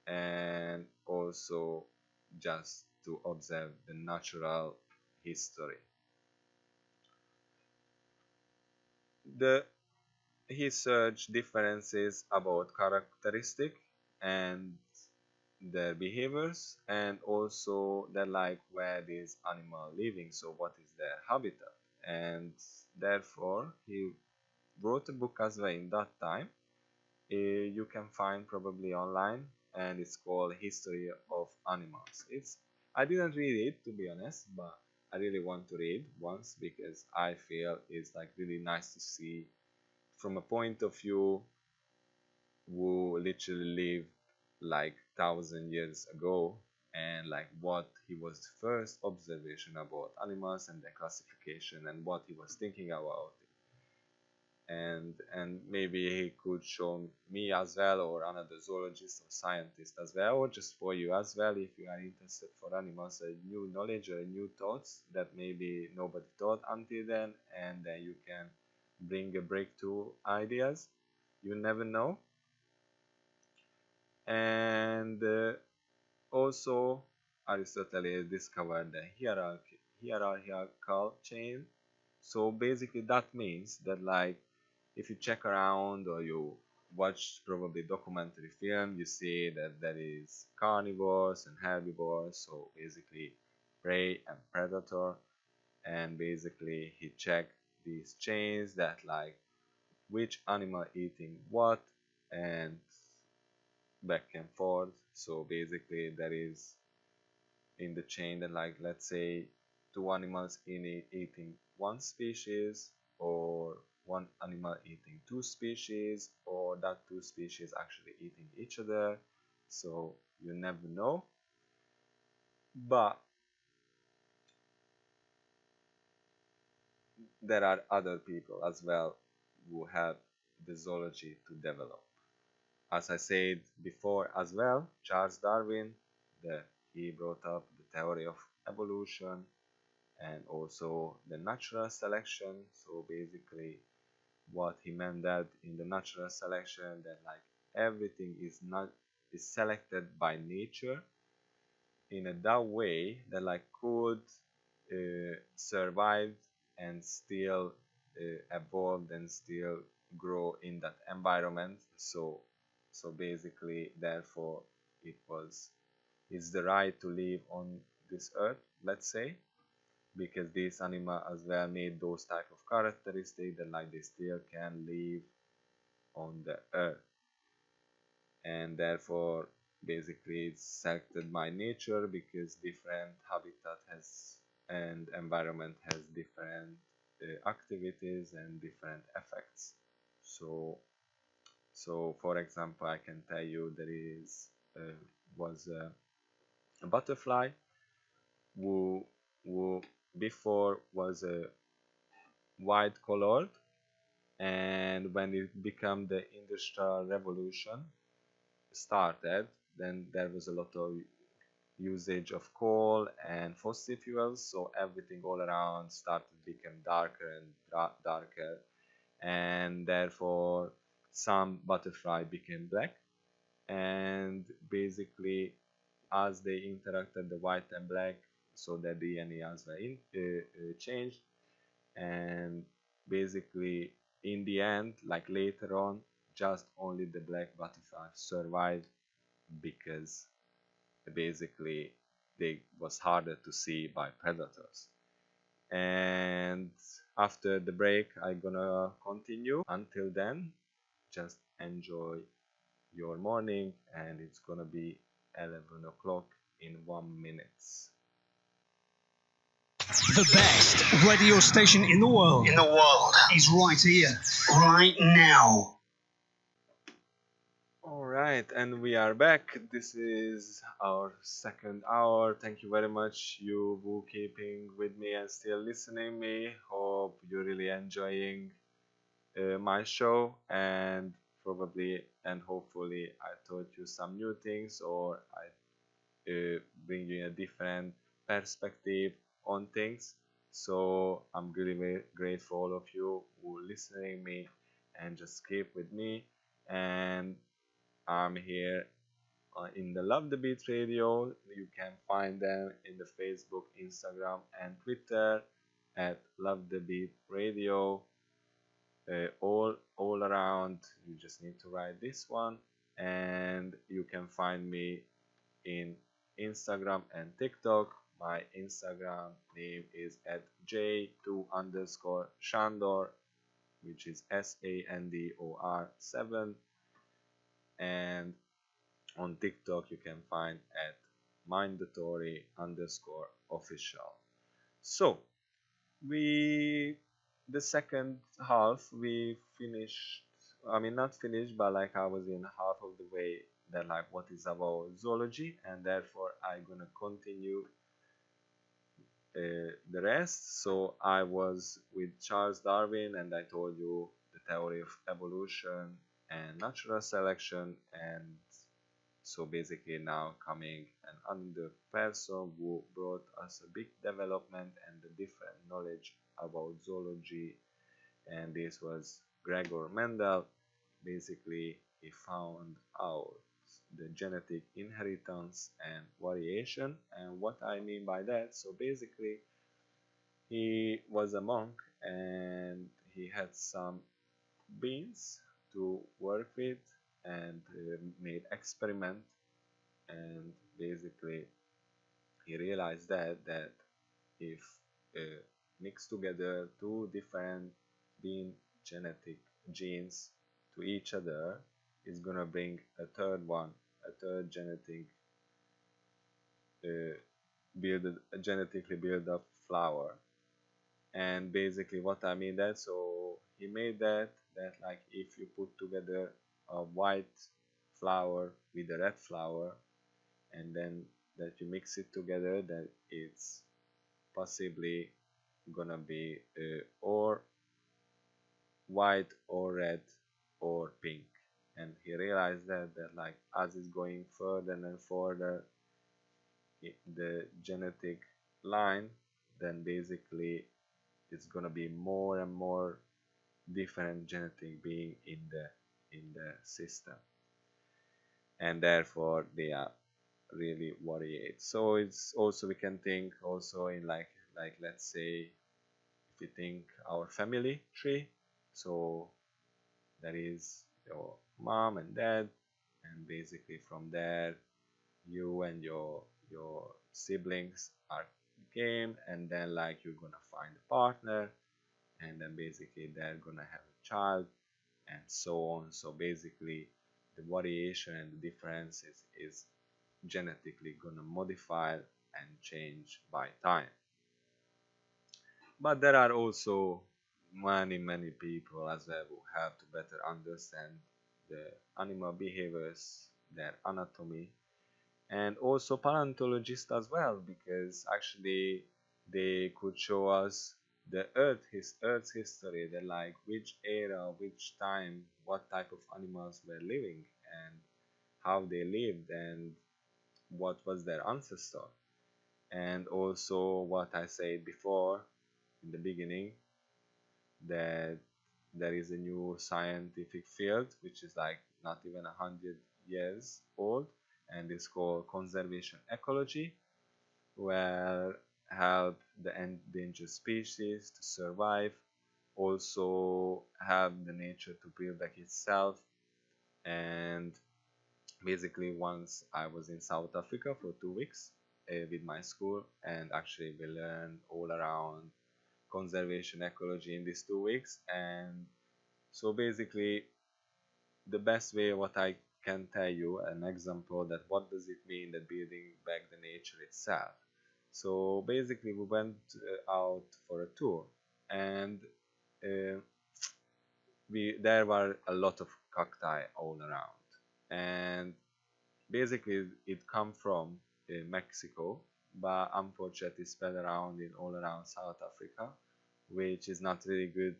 and also just to observe the natural history. He searched differences about characteristic and their behaviors, and also the like where these animal living, so what is their habitat, and therefore he wrote a book as well in that time. You can find probably online, and it's called History of Animals. I didn't read it to be honest, but I really want to read once, because I feel it's like really nice to see from a point of view who literally lived like 1,000 years ago, and like what he was first observation about animals and their classification and what he was thinking about it. And maybe he could show me as well, or another zoologist or scientist as well, or just for you as well, if you are interested for animals, a new knowledge or new thoughts that maybe nobody thought until then, and then you can bring a breakthrough ideas. You never know. And also Aristotle discovered the hierarchical chain. So basically that means that, like, if you check around or you watch probably documentary film, you see that there is carnivores and herbivores, so basically prey and predator. And basically he checked these chains, that like which animal eating what, and back and forth. So basically there is in the chain that, like, let's say two animals eating one species, or one animal eating two species, or that two species actually eating each other. So you never know. But there are other people as well who help the zoology to develop. As I said before as well, Charles Darwin, he brought up the theory of evolution, and also the natural selection. So basically what he meant that in the natural selection, that like everything is selected by nature in a that way that like could survive and still evolve and still grow in that environment. So basically therefore it's the right to live on this earth, let's say, because this animal as well made those type of characteristics that like they still can live on the earth. And therefore basically it's selected by nature, because different habitat has and environment has different activities and different effects. So for example, I can tell you there is was a butterfly who before was a white colored, and when it became the industrial revolution started, then there was a lot of usage of coal and fossil fuels, so everything all around started to become darker and darker, and therefore some butterfly became black. And basically as they interacted, the white and black, so their DNA as well changed. And basically in the end, like later on, just only the black butterfly survived, because basically they was harder to see by predators. And after the break I'm gonna continue. Until then, just enjoy your morning, and it's gonna be 11 o'clock in 1 minute. The best radio station in the world is right here, right now. Alright, and we are back. This is our second hour. Thank you very much, you who keeping with me and still listening me. Hope you're really enjoying my show, and probably and hopefully I taught you some new things, or I bring you a different perspective on things. So I'm really very grateful all of you who listening me and just keep with me. And I'm here in the Love the Beat Radio. You can find them in the Facebook, Instagram, and Twitter at Love the Beat Radio. All around. You just need to write this one, and you can find me in Instagram and TikTok. My Instagram name is at j2_Shandor, which is SANDOR 7, and on TikTok you can find at Mindatory_official. So we the second half we finished, I mean not finished, but like I was in half of the way, that like what is about zoology, and therefore I gonna continue the rest. So I was with Charles Darwin, and I told you the theory of evolution and natural selection. And so basically now coming another person who brought us a big development and a different knowledge about zoology, and this was Gregor Mendel. Basically he found out the genetic inheritance and variation. And what I mean by that, so basically he was a monk and he had some beans to work with, and made experiment. And basically he realized that if mix together two different bean genetic genes to each other, is gonna bring a third one, a third genetic uh, a genetically built up flower. And basically what I mean that, so he made that like if you put together a white flower with a red flower, and then that you mix it together, that it's possibly gonna be or white or red or pink. And he realized that like as it's going further and further the genetic line, then basically it's gonna be more and more different genetic being in the system, and therefore they are really worried. So it's also, we can think also in like let's say if you think our family tree, so there is your mom and dad, and basically from there you and your siblings are came, and then like you're gonna find a partner, and then basically they're gonna have a child, and so on. So basically the variation and the difference is genetically gonna modify and change by time. But there are also many people as well who have to better understand the animal behaviors, their anatomy, and also paleontologists as well, because actually they could show us the Earth's history, the like which era, which time, what type of animals were living, and how they lived, and what was their ancestor. And also what I said before in the beginning, that there is a new scientific field which is like not even 100 years old, and it's called conservation ecology, where help the endangered species to survive, also help the nature to build back itself. And basically once I was in South Africa for 2 weeks with my school, and actually we learned all around conservation ecology in these 2 weeks. And so basically the best way what I can tell you an example that what does it mean that building back the nature itself. So basically we went out for a tour, and uh, there were a lot of cacti all around, and basically it come from Mexico, but unfortunately spread around in all around South Africa, which is not really good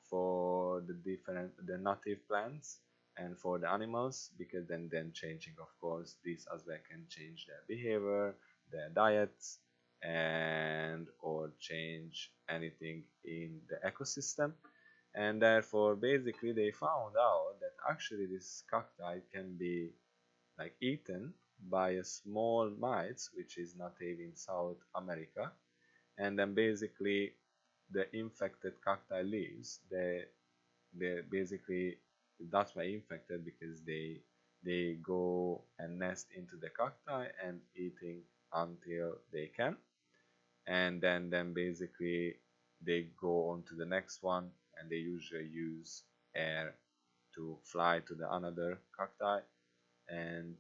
for the native plants and for the animals, because then changing of course this as well can change their behavior, their diets, and or change anything in the ecosystem. And therefore basically they found out that actually this cacti can be like eaten by a small mites which is native in South America. And then basically the infected cacti leaves, they basically, that's why infected, because they go and nest into the cacti and eating until they can, and then basically they go on to the next one, and they usually use air to fly to the another cacti. And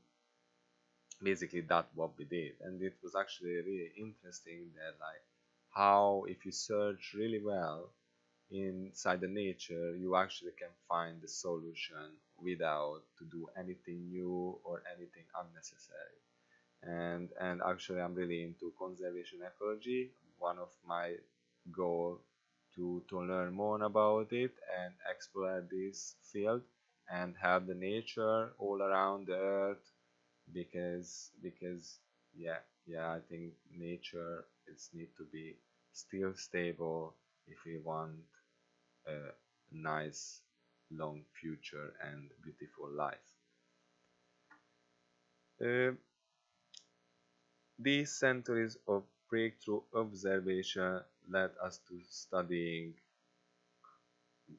basically that's what we did, and it was actually really interesting that like how if you search really well inside the nature, you actually can find the solution without to do anything new or anything unnecessary. And actually I'm really into conservation ecology. One of my goal to learn more about it and explore this field and help the nature all around the earth, because yeah, I think nature is need to be still stable if we want a nice long future and beautiful life. These centuries of breakthrough observation led us to studying,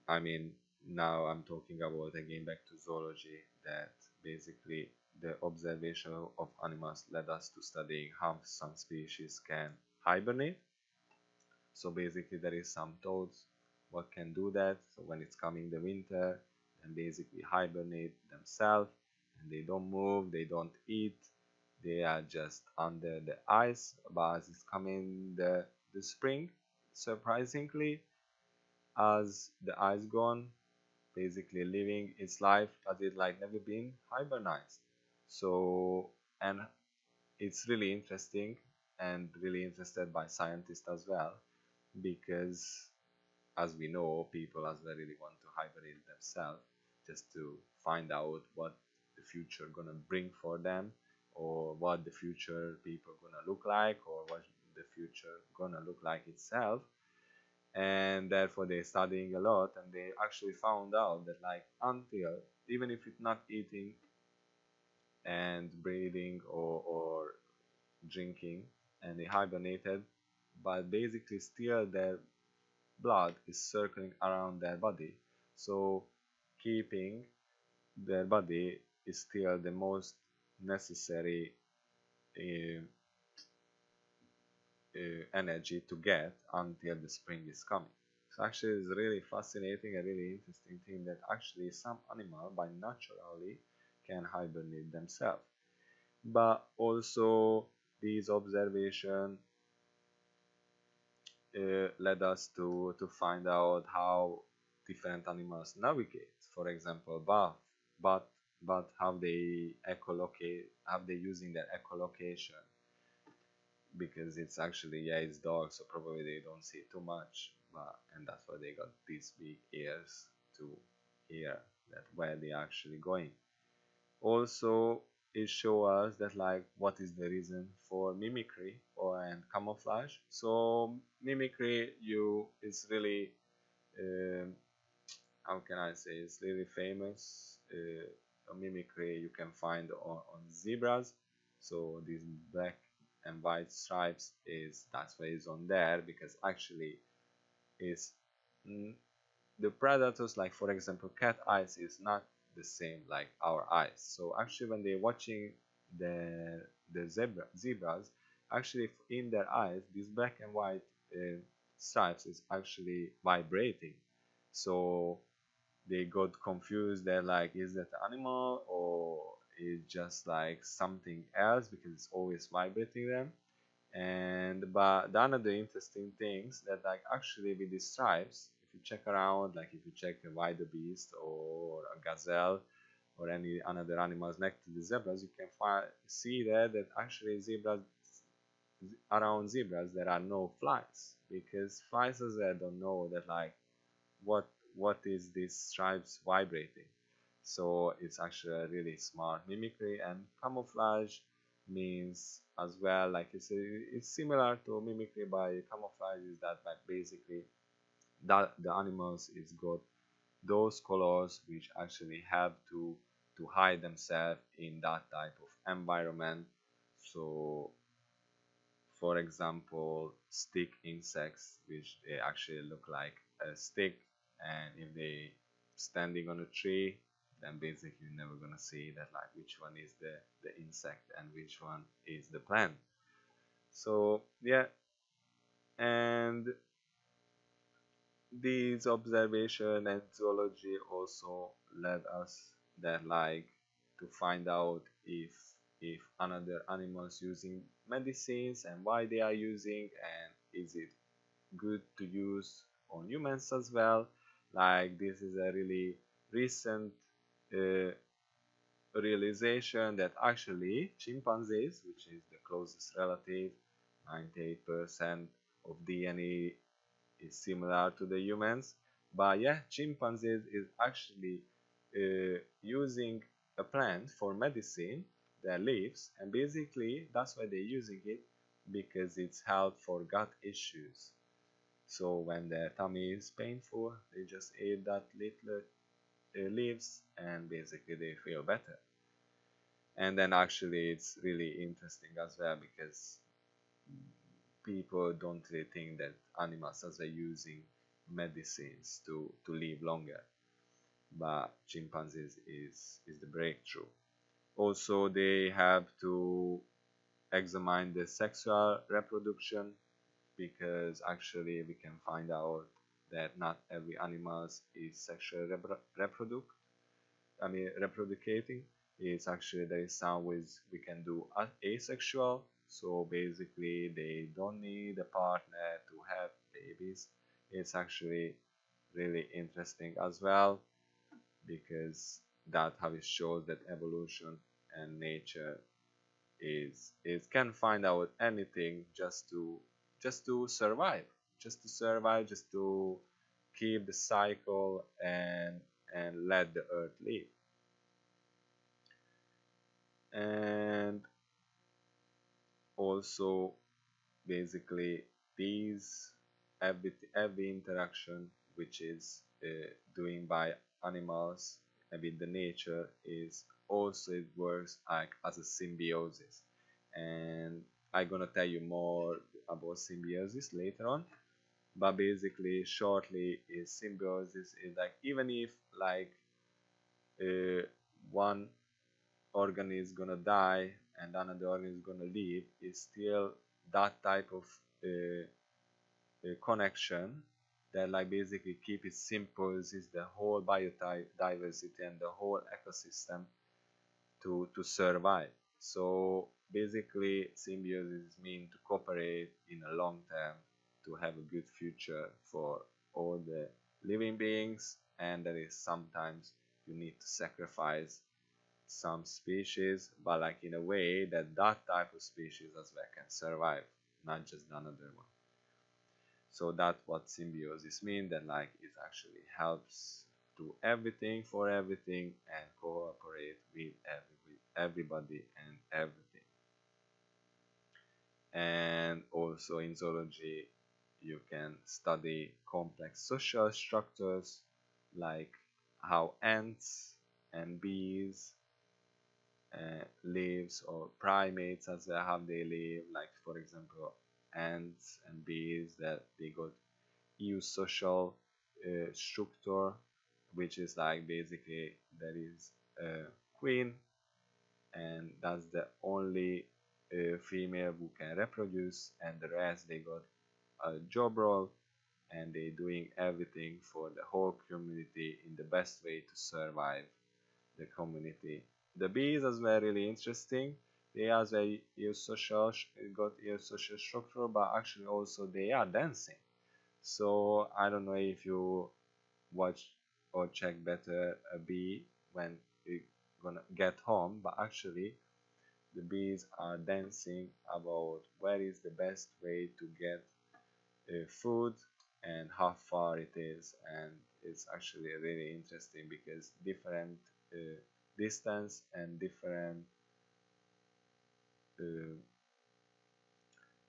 I mean, now I'm talking about again back to zoology, that basically the observation of animals led us to studying how some species can hibernate. So basically there is some toads what can do that. So when it's coming the winter, then basically hibernate themselves and they don't move, they don't eat, they are just under the ice. But as it's coming the spring, surprisingly, as the ice gone, basically living its life as it like never been hibernized. So, and it's really interesting and really interested by scientists as well, because as we know, people as well really want to hibernate themselves just to find out what the future gonna bring for them, or what the future people gonna look like, or what the future gonna look like itself. And therefore they're studying a lot, and they actually found out that like until, even if it's not eating and breathing or drinking, and they hibernated, but basically still their blood is circling around their body. So keeping their body is still the most necessary uh, energy to get until the spring is coming. So actually it's really fascinating and really interesting thing that actually some animal by naturally can hibernate themselves. But also these observation led us to find out how different animals navigate. For example, but but how they echolocate, how they using their echolocation, because it's actually, yeah, it's dogs, so probably they don't see too much, but and that's why they got these big ears to hear that where they actually going. Also it show us that like what is the reason for mimicry or and camouflage. So mimicry you is really um, how can I say, it's really famous. Mimicry you can find on zebras. So these black and white stripes is, that's why it's on there, because actually is mm, the predators, like for example cat eyes is not the same like our eyes. So actually when they're watching the zebras, actually in their eyes these black and white stripes is actually vibrating. So they got confused, they're like, is that an animal or is just like something else, because it's always vibrating them. And but the another interesting things that like actually with these stripes, if you check around, like if you check a wildebeest or a gazelle or any another animals next to the zebras, you can see there that actually zebras, around zebras there are no flies, because flies as well don't know that like what what is these stripes vibrating. So it's actually a really smart mimicry. And camouflage means as well, like it's similar to mimicry by camouflage, is that like basically that the animals is got those colors which actually help to hide themselves in that type of environment. So for example stick insects, which they actually look like a stick, and if they standing on a tree, then basically you're never gonna see that like which one is the insect and which one is the plant. So yeah, and these observation and zoology also led us that like to find out if another animals using medicines and why they are using, and is it good to use on humans as well. Like this is a really recent uh, realization that actually chimpanzees, which is the closest relative, 98% of DNA is similar to the humans, but yeah, chimpanzees is actually using a plant for medicine, their leaves, and basically that's why they're using it, because it's help for gut issues. So when their tummy is painful, they just eat that little leaves and basically they feel better. And then actually it's really interesting as well, because people don't really think that animals are using medicines to live longer, but chimpanzees is the breakthrough. Also, they have to examine the sexual reproduction, because actually we can find out that not every animal is sexually reproducating. It's actually there is some ways we can do asexual, so basically they don't need a partner to have babies. It's actually really interesting as well, because that how it shows that evolution and nature is it can find out anything just to survive, just to keep the cycle and let the earth live. And also basically these every interaction which is doing by animals and with the nature is also it works like as a symbiosis, and I'm gonna tell you more about symbiosis later on. But basically shortly is symbiosis is like even if like uh, one organ is gonna die and another organ is gonna live, is still that type of connection that like basically keep it simple is the whole biodiversity and the whole ecosystem to survive. So basically symbiosis mean to cooperate in a long term to have a good future for all the living beings, and that is sometimes you need to sacrifice some species, but like in a way that that type of species as well can survive, not just another one. So that's what symbiosis means, that like it actually helps to everything for everything and cooperate with everybody and everything. And also in zoology you can study complex social structures, like how ants and bees lives, or primates as well, how they live. Like for example ants and bees, that they got use social structure, which is like basically there is a queen and that's the only female who can reproduce, and the rest they got a job role and they doing everything for the whole community in the best way to survive the community. The bees as well really interesting. They as well use social structure, but actually also they are dancing. So I don't know if you watch or check better a bee when you gonna get home, but actually the bees are dancing about where is the best way to get food and how far it is, and it's actually really interesting because different distance and different uh,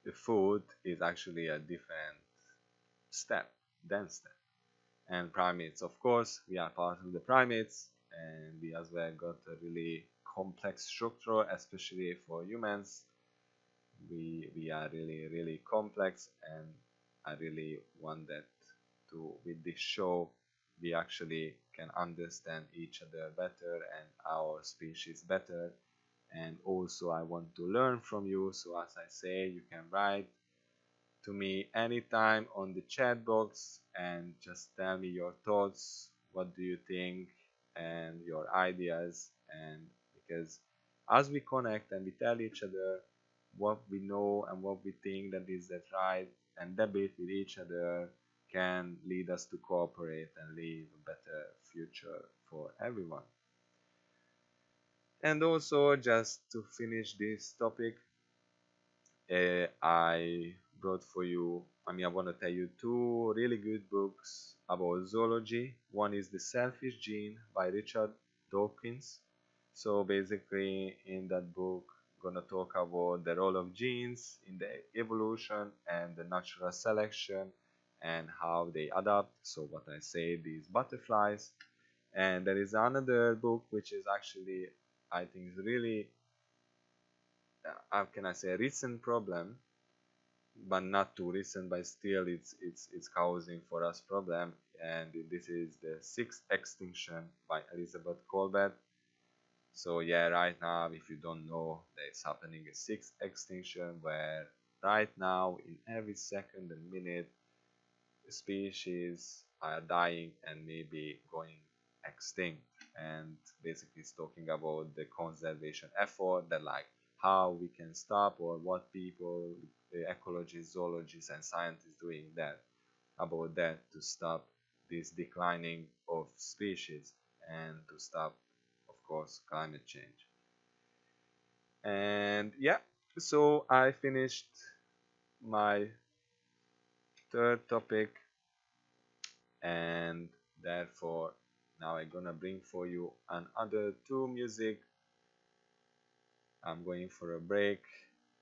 the food is actually a different step, dance step. And primates, of course, we are part of the primates, and we as well got a really complex structure, especially for humans. We are really complex, and I really want that to with this show we actually can understand each other better and our species better. And also I want to learn from you, so as I say, you can write to me anytime on the chat box and just tell me your thoughts, what do you think, and your ideas. And because as we connect and we tell each other what we know and what we think that is that right, and debate with each other can lead us to cooperate and leave a better future for everyone. And also, just to finish this topic, I brought for you, I want to tell you two really good books about zoology. One is The Selfish Gene by Richard Dawkins. So basically, in that book, gonna talk about the role of genes in the evolution and the natural selection and how they adapt. So what I say, these butterflies. And there is another book which is actually, I think, is really, how can I say, a recent problem, but not too recent, but still it's causing for us problem. And this is The Sixth Extinction by Elizabeth Colbert. So yeah, right now, if you don't know, there's happening a sixth extinction where right now in every second and minute species are dying and maybe going extinct. And basically it's talking about the conservation effort, that like how we can stop, or what people, the ecologists, zoologists and scientists doing that about that to stop this declining of species and to stop, of course, climate change. And yeah, so I finished my third topic, and therefore now I'm gonna bring for you another two music. I'm going for a break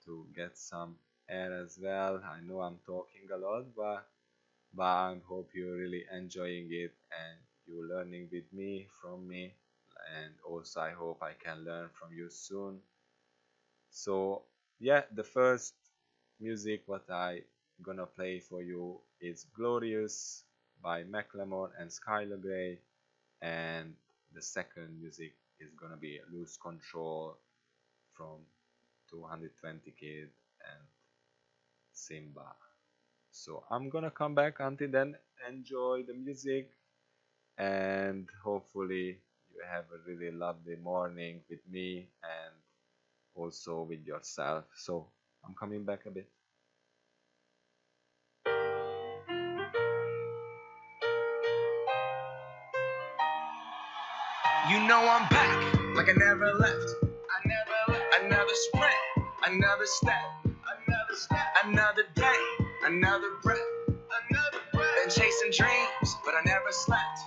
to get some air as well. I know I'm talking a lot, but I hope you're really enjoying it and you're learning with me, from me, and also I hope I can learn from you soon. So yeah, the first music what I gonna play for you is Glorious by Macklemore and Skylar Grey, and the second music is gonna be Lose Control from 220 Kid and Simba. So I'm gonna come back. Until then, enjoy the music, and hopefully you have a really lovely morning with me and also with yourself. So I'm coming back a bit. You know I'm back, like I never left. Another sprint, another step, another day, another breath. Been chasing dreams, but I never slept.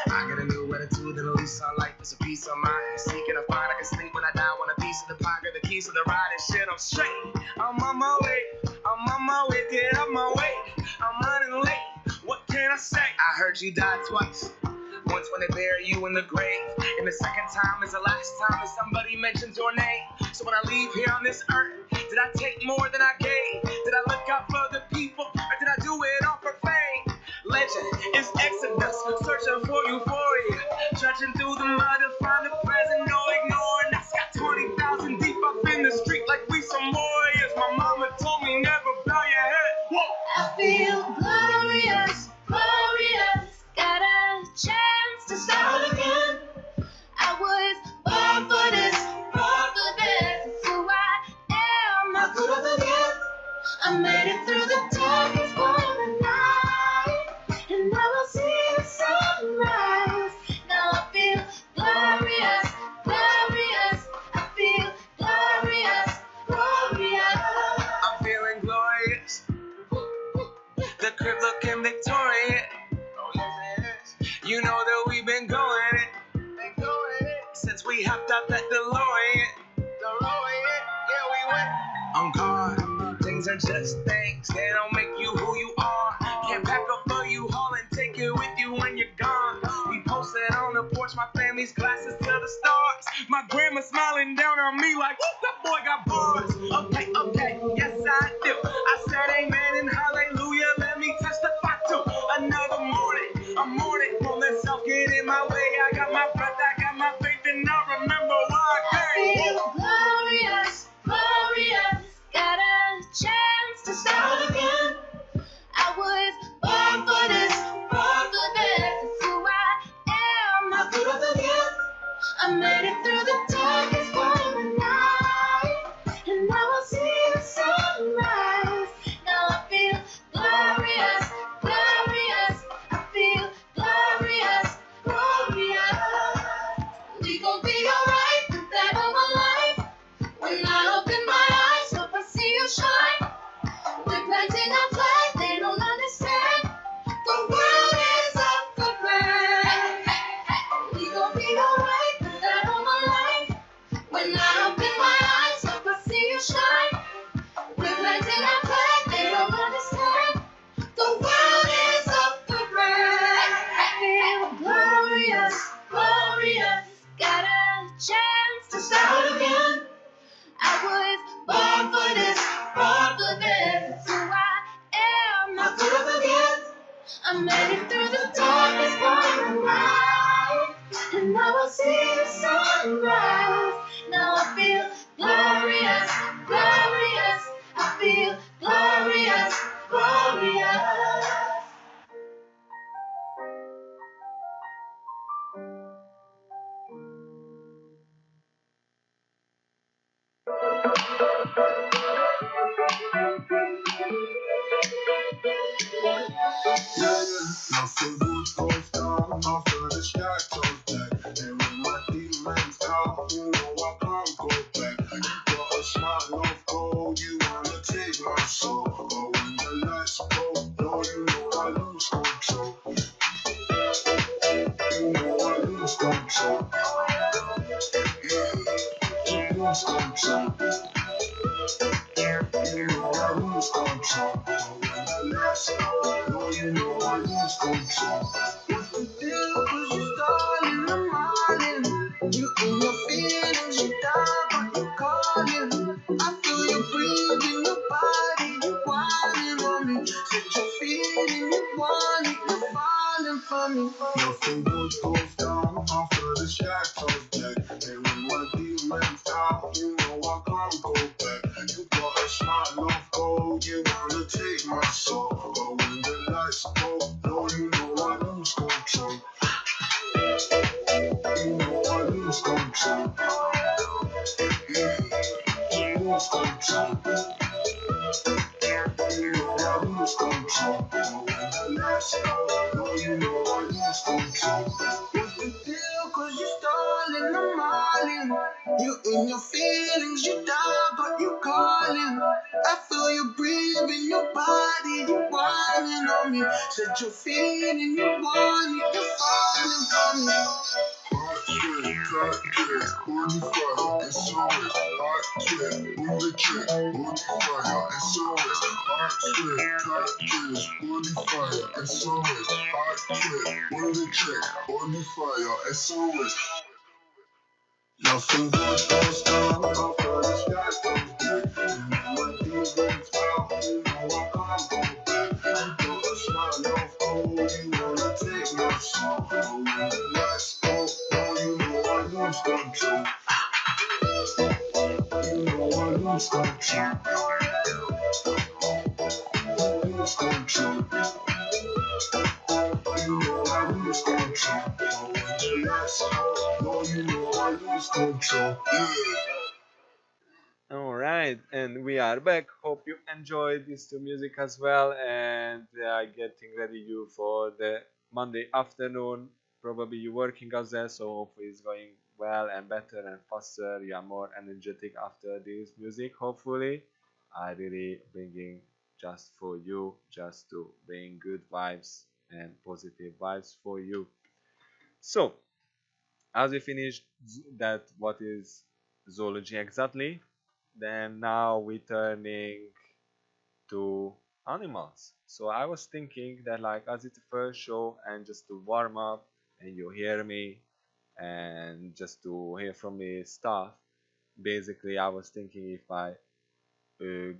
I got a new attitude and a lease on life. It's a peace of mind. Seeking a find, I can sleep when I die. Want a piece of the pie, got the keys to the ride and shit. I'm straight. I'm on my way, get up my way. I'm running late. What can I say? I heard you died twice. Once when they bury you in the grave, and the second time is the last time that somebody mentions your name. So when I leave here on this earth, did I take more than I gave? Did I look out for the people, or did I do it all for fame? Legend is Exodus, searching for euphoria, trudging through the mud to find the present, no ignoring. I got 20,000 deep up in the street like we some warriors. My mama told me never bow your head. Whoa. I feel glorious, glorious. Got a chance to start again. I was born for this, born for this. It's who I am, not good at the end. I made it through the darkest part of the night, and now I see the sunrise. Now I feel glorious, glorious. I feel glorious, glorious. I'm feeling glorious. The crib looking victorious. You know that we've been going it since we hopped out that DeLorean. Yeah, we went on guard. Things are just things, they don't make you who you are. Can't pack up for you haul and take it with you when you're gone. We posted on the porch, my family's glasses to the stars. My grandma smiling down on me like, whoop, that boy got bars. Okay, yes I do. I said amen and hallelujah, let me testify to another morning. A morning, won't let self get in my way. I got my breath, I got my faith, and I remember why I came. I feel glorious, glorious. Got a chance to start again. I was born for this, born for this. It's who I am, not good at the end. I made it through the darkest part of the night, Yeah, nothing good goes down after the sky goes black. And when my demons out, you know I can't go back. You got a smile of gold, you wanna take my soul. But when the lights go low, you know I lose control. You know I lose control. Yeah, lose control. You know I lose control. When the lights go low, you know I lose control. What's the deal? 'Cause you starting the morning. You in your feelings, you down, but you calling. I feel you breathing, your body, you whining on me. Set your feet and you want it, you're falling for me. Nothing good goes down after the sky goes black. And when my demons out, you know I can't go back. You got a smile of gold, you wanna take my soul. But when the lights go low, you know I lose control. You know I lose control. Yeah, lose control. You know I lose control. But when the lights go low, you know I lose control. What's the deal? 'Cause you stalling the morning. You in your feelings, you down, but you calling. I feel you breathing, your body, you whining on me. Set your feet and you want it, you're falling for me. Hot shit, cut kiss, booty fire, it's always hot shit, booty chick, booty fire, it's always hot shit, cut kiss, booty fire, it's always hot shit, booty chick, booty fire, it's always. Nothing good goes down after the sky goes black. And when my demons out, you know I can't go back. You got a smile of gold, you wanna take my soul. But when the lights go low, you know I lose control. You know I lose control. Lose control. You know I lose control. But when the lights go low, you know I lose control. Yeah. Alright, and we are back. Hope you enjoyed this two music as well, and getting ready you for the Monday afternoon. Probably you're working as well, so hopefully it's going well and better and faster. You are more energetic after this music. Hopefully, I really bringing just for you, just to bring good vibes and positive vibes for you. So, as we finished that, what is zoology exactly? Then now we turning to animals. So I was thinking that like as it's the first show and just to warm up and you hear me and just to hear from me stuff, basically I was thinking if I uh,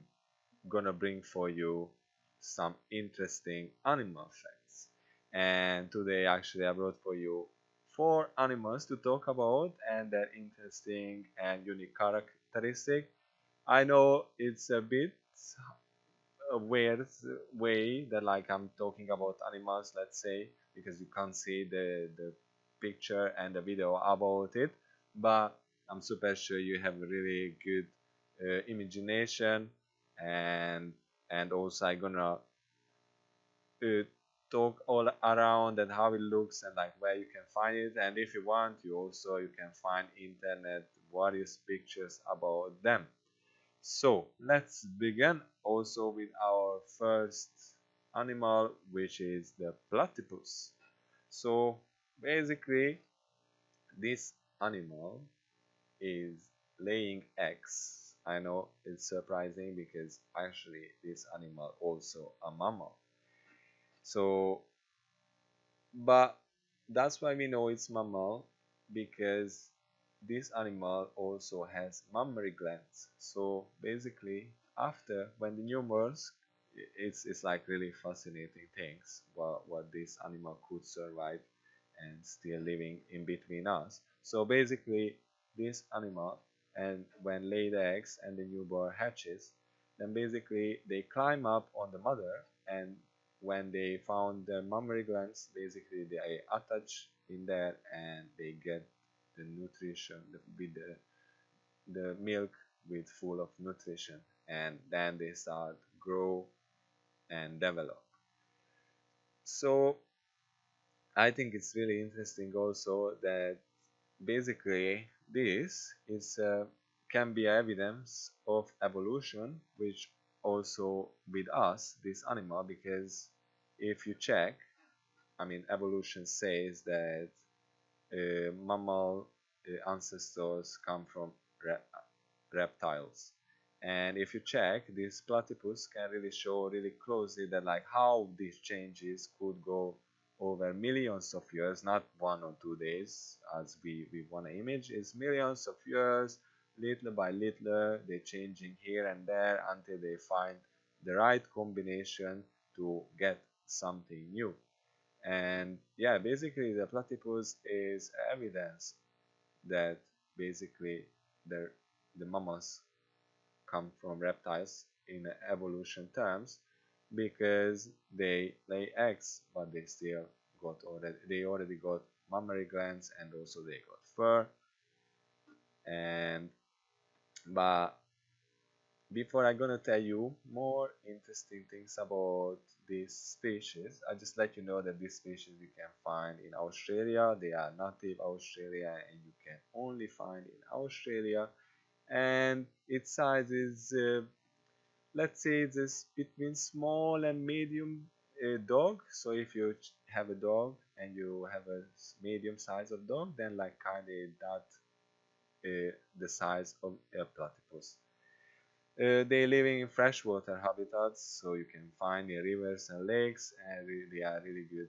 gonna bring for you some interesting animal facts. And today actually I brought for you four animals to talk about and their interesting and unique characteristic. I know it's a bit a weird way that like I'm talking about animals, let's say, because you can't see the picture and the video about it, but I'm super sure you have really good imagination, and also I gonna uh, talk all around and how it looks and like where you can find it, and if you want you can find internet various pictures about them. So let's begin also with our first animal, which is the platypus. So basically, this animal is laying eggs. I know it's surprising because actually this animal also a mammal. So, but that's why we know it's mammal, because this animal also has mammary glands. So basically, after when the newborns, it's like really fascinating things what this animal could survive and still living in between us. So basically, this animal, and when laid eggs and the newborn hatches, then basically they climb up on the mother, and when they found the mammary glands, basically they attach in there and they get the nutrition with the milk with full of nutrition, and then they start grow and develop. So I think it's really interesting also that basically this is can be evidence of evolution, which also with us, this animal, because if you check, I mean, evolution says that mammal ancestors come from reptiles. And if you check, this platypus can really show really closely that like how these changes could go over millions of years, not 1 or 2 days as we want to image. It's millions of years, little by little, they're changing here and there until they find the right combination to get something new. And yeah, basically the platypus is evidence that basically the mammals come from reptiles in evolution terms, because they lay eggs but they still got already got mammary glands, and also they got fur. And but before I'm gonna tell you more interesting things about this species, I just let you know that this species you can find in Australia. They are native Australia and you can only find in Australia. And its size is, let's say, this between small and medium dog. So if you have a dog and you have a medium size of dog, then like kind of that the size of a platypus. They living in freshwater habitats, so you can find in rivers and lakes, and they are really good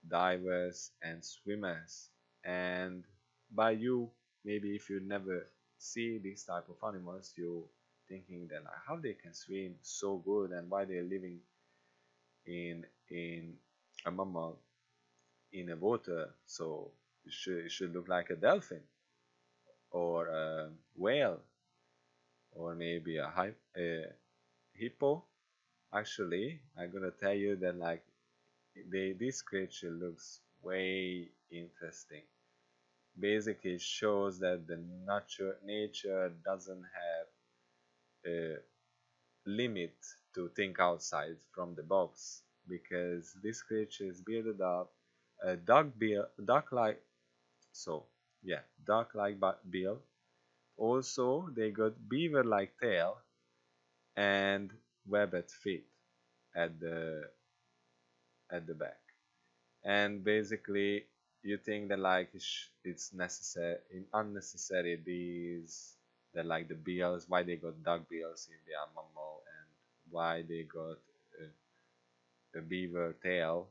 divers and swimmers. And by you, maybe if you never see these type of animals, you thinking that like how they can swim so good and why they're living in a mammal in a water. So it should look like a dolphin or a whale or maybe a hippo. Actually, I'm gonna tell you that like this creature looks way interesting. Basically, it shows that the nature doesn't have a limit to think outside from the box, because this creature is built up a duck-like, so yeah, duck-like bill. Also, they got beaver-like tail and webbed feet at the back. And basically you think that like it's necessary unnecessary these that like the bills, why they got duck bills if they are mammal, and why they got a beaver tail.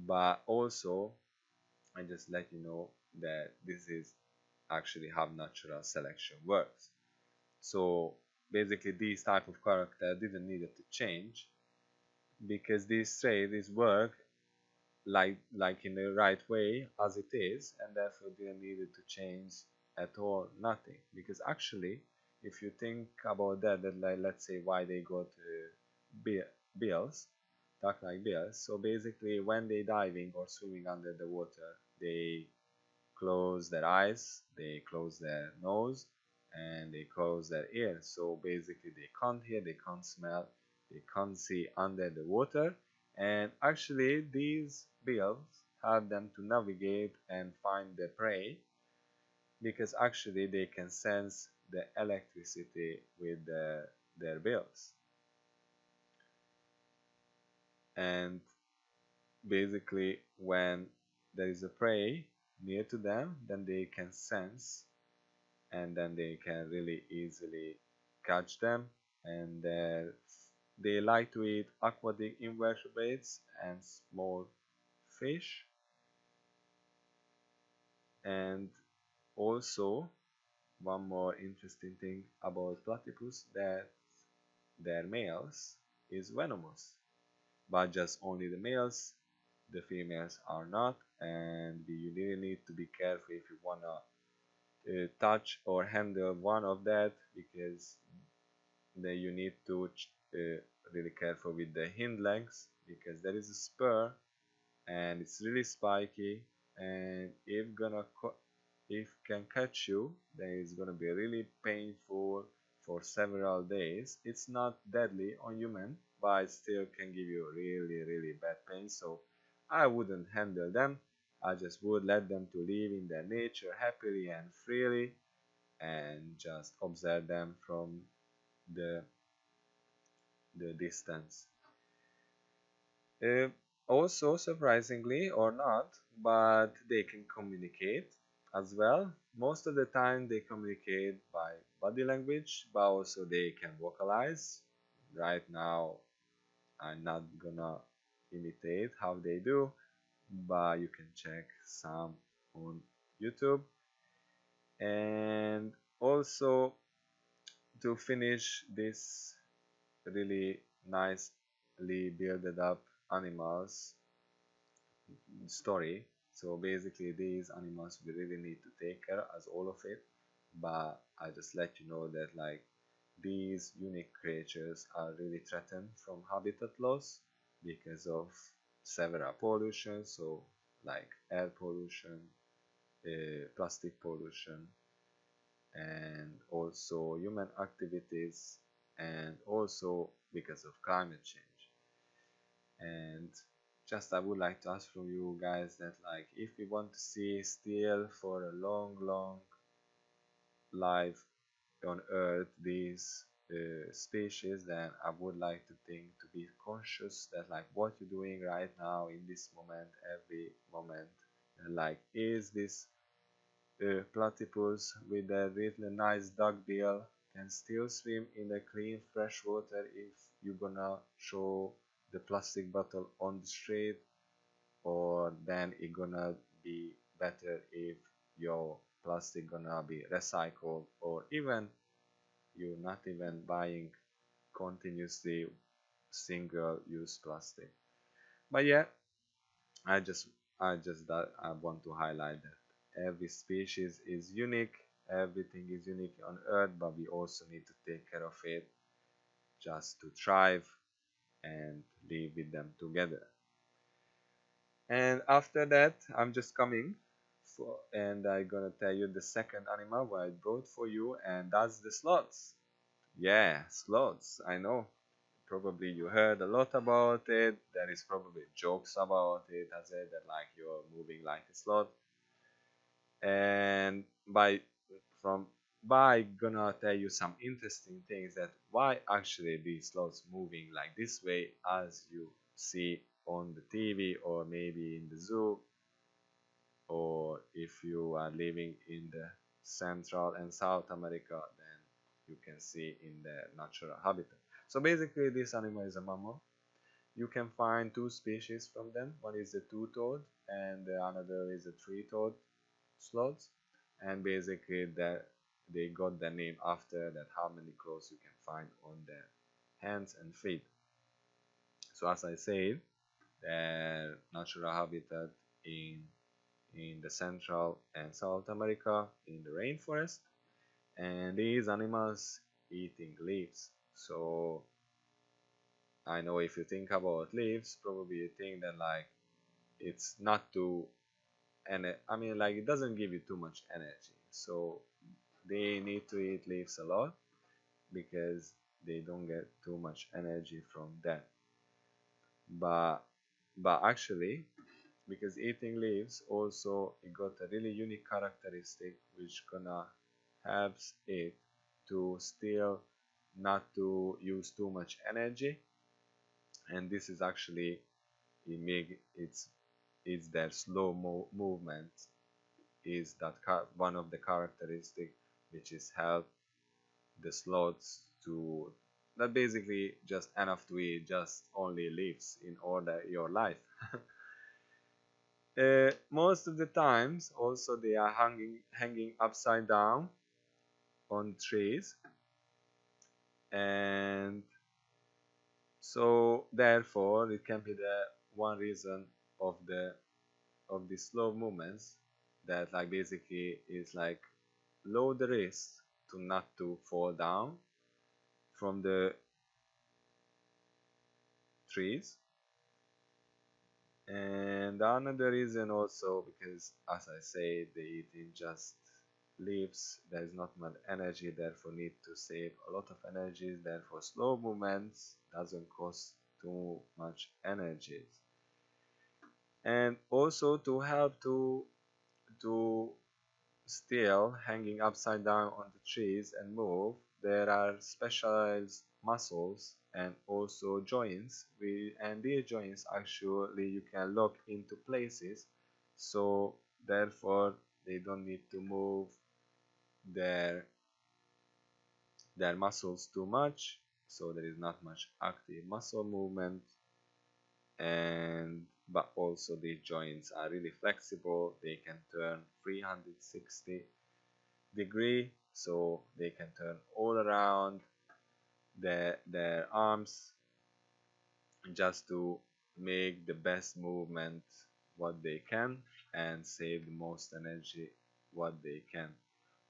But also I just let you know that this is actually how natural selection works. So basically these type of character didn't need to change, because this trait is work like in the right way as it is, and therefore didn't need it to change at all, nothing. Because actually if you think about that like let's say why they got bills, duck like bills. So basically when they diving or swimming under the water, they close their eyes, they close their nose, and they close their ears. So basically they can't hear, they can't smell, they can't see under the water. And actually these bills help them to navigate and find the prey, because actually they can sense the electricity with their bills. And basically when there is a prey near to them, then they can sense, and then they can really easily catch them. And they like to eat aquatic invertebrates and small fish. And also one more interesting thing about platypus, that their males is venomous, but just only the males, the females are not. And you really need to be careful if you wanna touch or handle one of that, because then you need to really careful with the hind legs, because there is a spur and it's really spiky, and if can catch you, then it's gonna be really painful for several days, it's not deadly on human, but it still can give you really bad pain. So I wouldn't handle them. I just would let them to live in their nature happily and freely, and just observe them from the distance. Uh, Also, surprisingly or not, but they can communicate as well. Most of the time, they communicate by body language, but also they can vocalize. Right now, I'm not gonna imitate how they do, but you can check some on YouTube. And also, to finish this really nicely built up animals story. So basically, these animals we really need to take care as all of it. But I just let you know that like these unique creatures are really threatened from habitat loss because of several pollution. So like air pollution, plastic pollution, and also human activities, and also because of climate change. And just I would like to ask from you guys that like if we want to see still for a long life on earth these species, then I would like to think to be conscious that like what you're doing right now in this moment, every moment, and like is this platypus with a really nice duck bill can still swim in the clean fresh water if you're gonna show the plastic bottle on the street, or then it gonna be better if your plastic gonna be recycled, or even you're not even buying continuously single use plastic. But yeah, I just I want to highlight that every species is unique, everything is unique on earth, but we also need to take care of it just to thrive and live with them together. And after that, I'm just coming for, and I'm gonna tell you the second animal what I brought for you, and that's the sloths. Yeah, sloths. I know. Probably you heard a lot about it. There is probably jokes about it, as it that like you're moving like a sloth. And from by gonna tell you some interesting things that why actually these sloths moving like this way as you see on the TV or maybe in the zoo, or if you are living in the Central and South America, then you can see in the natural habitat. So basically this animal is a mammal. You can find two species from them. One is the two-toed and the another is a three-toed sloths, and basically they got their name after that how many claws you can find on their hands and feet. So as I said, their natural habitat in the Central and South America in the rainforest, and these animals eating leaves. So I know if you think about leaves, probably you think that like it's not too, and I mean like it doesn't give you too much energy. So they need to eat leaves a lot because they don't get too much energy from that. But actually, because eating leaves also it got a really unique characteristic which gonna helps it to still not to use too much energy, and this is actually it make it's their slow movement is that one of the characteristic which is help the sloths to that basically just enough to eat just only leaves in order your life. Most of the times also they are hanging upside down on trees, and so therefore it can be the one reason of the slow movements that like basically is like low the risk to not to fall down from the trees. And another reason also because as I say they eating just leaves, there is not much energy, therefore need to save a lot of energy, therefore slow movements doesn't cost too much energy. And also to help to still hanging upside down on the trees and move, there are specialized muscles and also joints. And these joints actually you can lock into places, so therefore they don't need to move their muscles too much, so there is not much active muscle movement. And but also these joints are really flexible, they can turn 360 degree, so they can turn all around their arms just to make the best movement what they can and save the most energy what they can.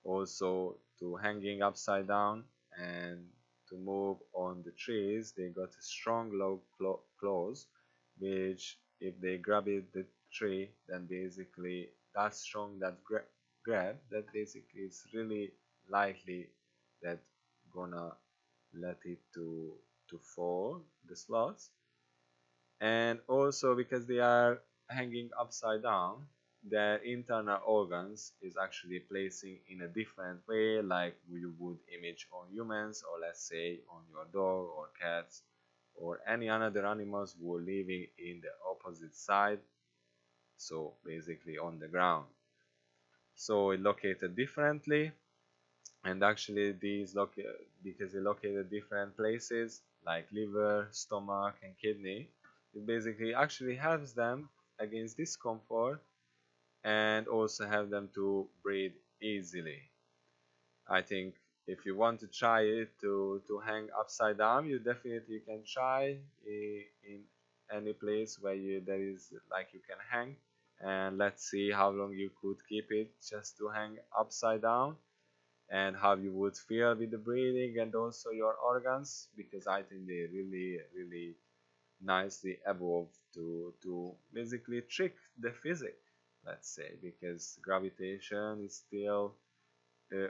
Also to hanging upside down and to move on the trees, they got a strong low claws, which if they grab it the tree, then basically that strong that grab that basically it's really likely that gonna let it to fall the slots. And also because they are hanging upside down, their internal organs is actually placing in a different way, like you would image on humans, or let's say on your dog or cats or any other animals who are living in the opposite side, so basically on the ground. So it located differently, and actually because they located different places like liver, stomach and kidney, it basically actually helps them against discomfort and also help them to breathe easily. I think if you want to try it to hang upside down, you definitely can try in any place where there is like you can hang, and let's see how long you could keep it just to hang upside down and how you would feel with the breathing and also your organs, because I think they really nicely evolved to basically trick the physics, let's say, because gravitation is still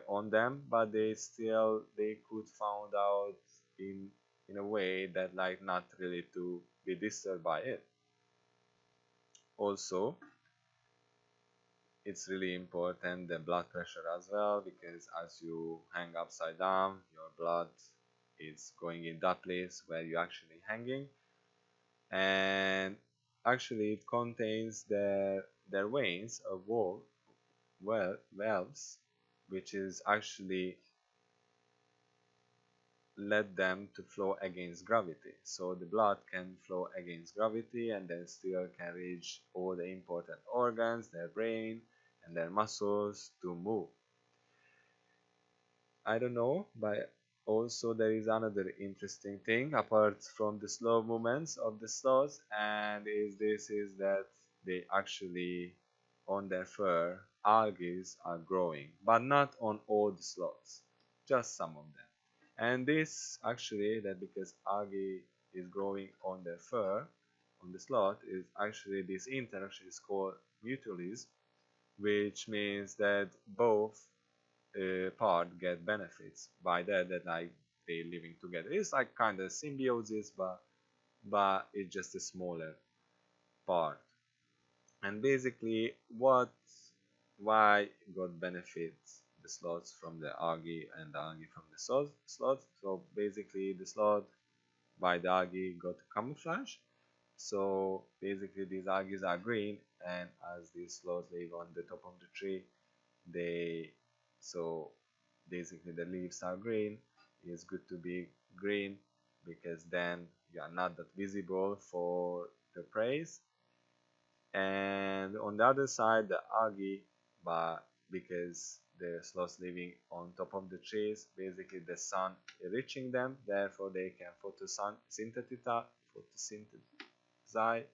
on them, but they could found out in a way that like not really to be disturbed by it. Also it's really important the blood pressure as well, because as you hang upside down, your blood is going in that place where you're actually hanging, and actually it contains their veins or valves, which is actually let them to flow against gravity, so the blood can flow against gravity and then still can reach all the important organs, their brain and their muscles to move. I don't know, but also there is another interesting thing apart from the slow movements of the sloths, and this is that they actually on their fur algae are growing, but not on all the sloths, just some of them. And this actually that because algae is growing on their fur on the sloth is actually this interaction is called mutualism, which means that both part get benefits by that like they living together. It's like kind of symbiosis, but it's just a smaller part. And basically why got benefits the sloths from the algae and the algae from the sloth. So basically the sloth by the algae got camouflage, so basically these algae are green, and as these sloths live on the top of the tree, they so basically the leaves are green. It's good to be green because then you are not that visible for the prey. And on the other side the algae, but because the sloths living on top of the trees, basically the sun is reaching them, therefore they can photosynthesize,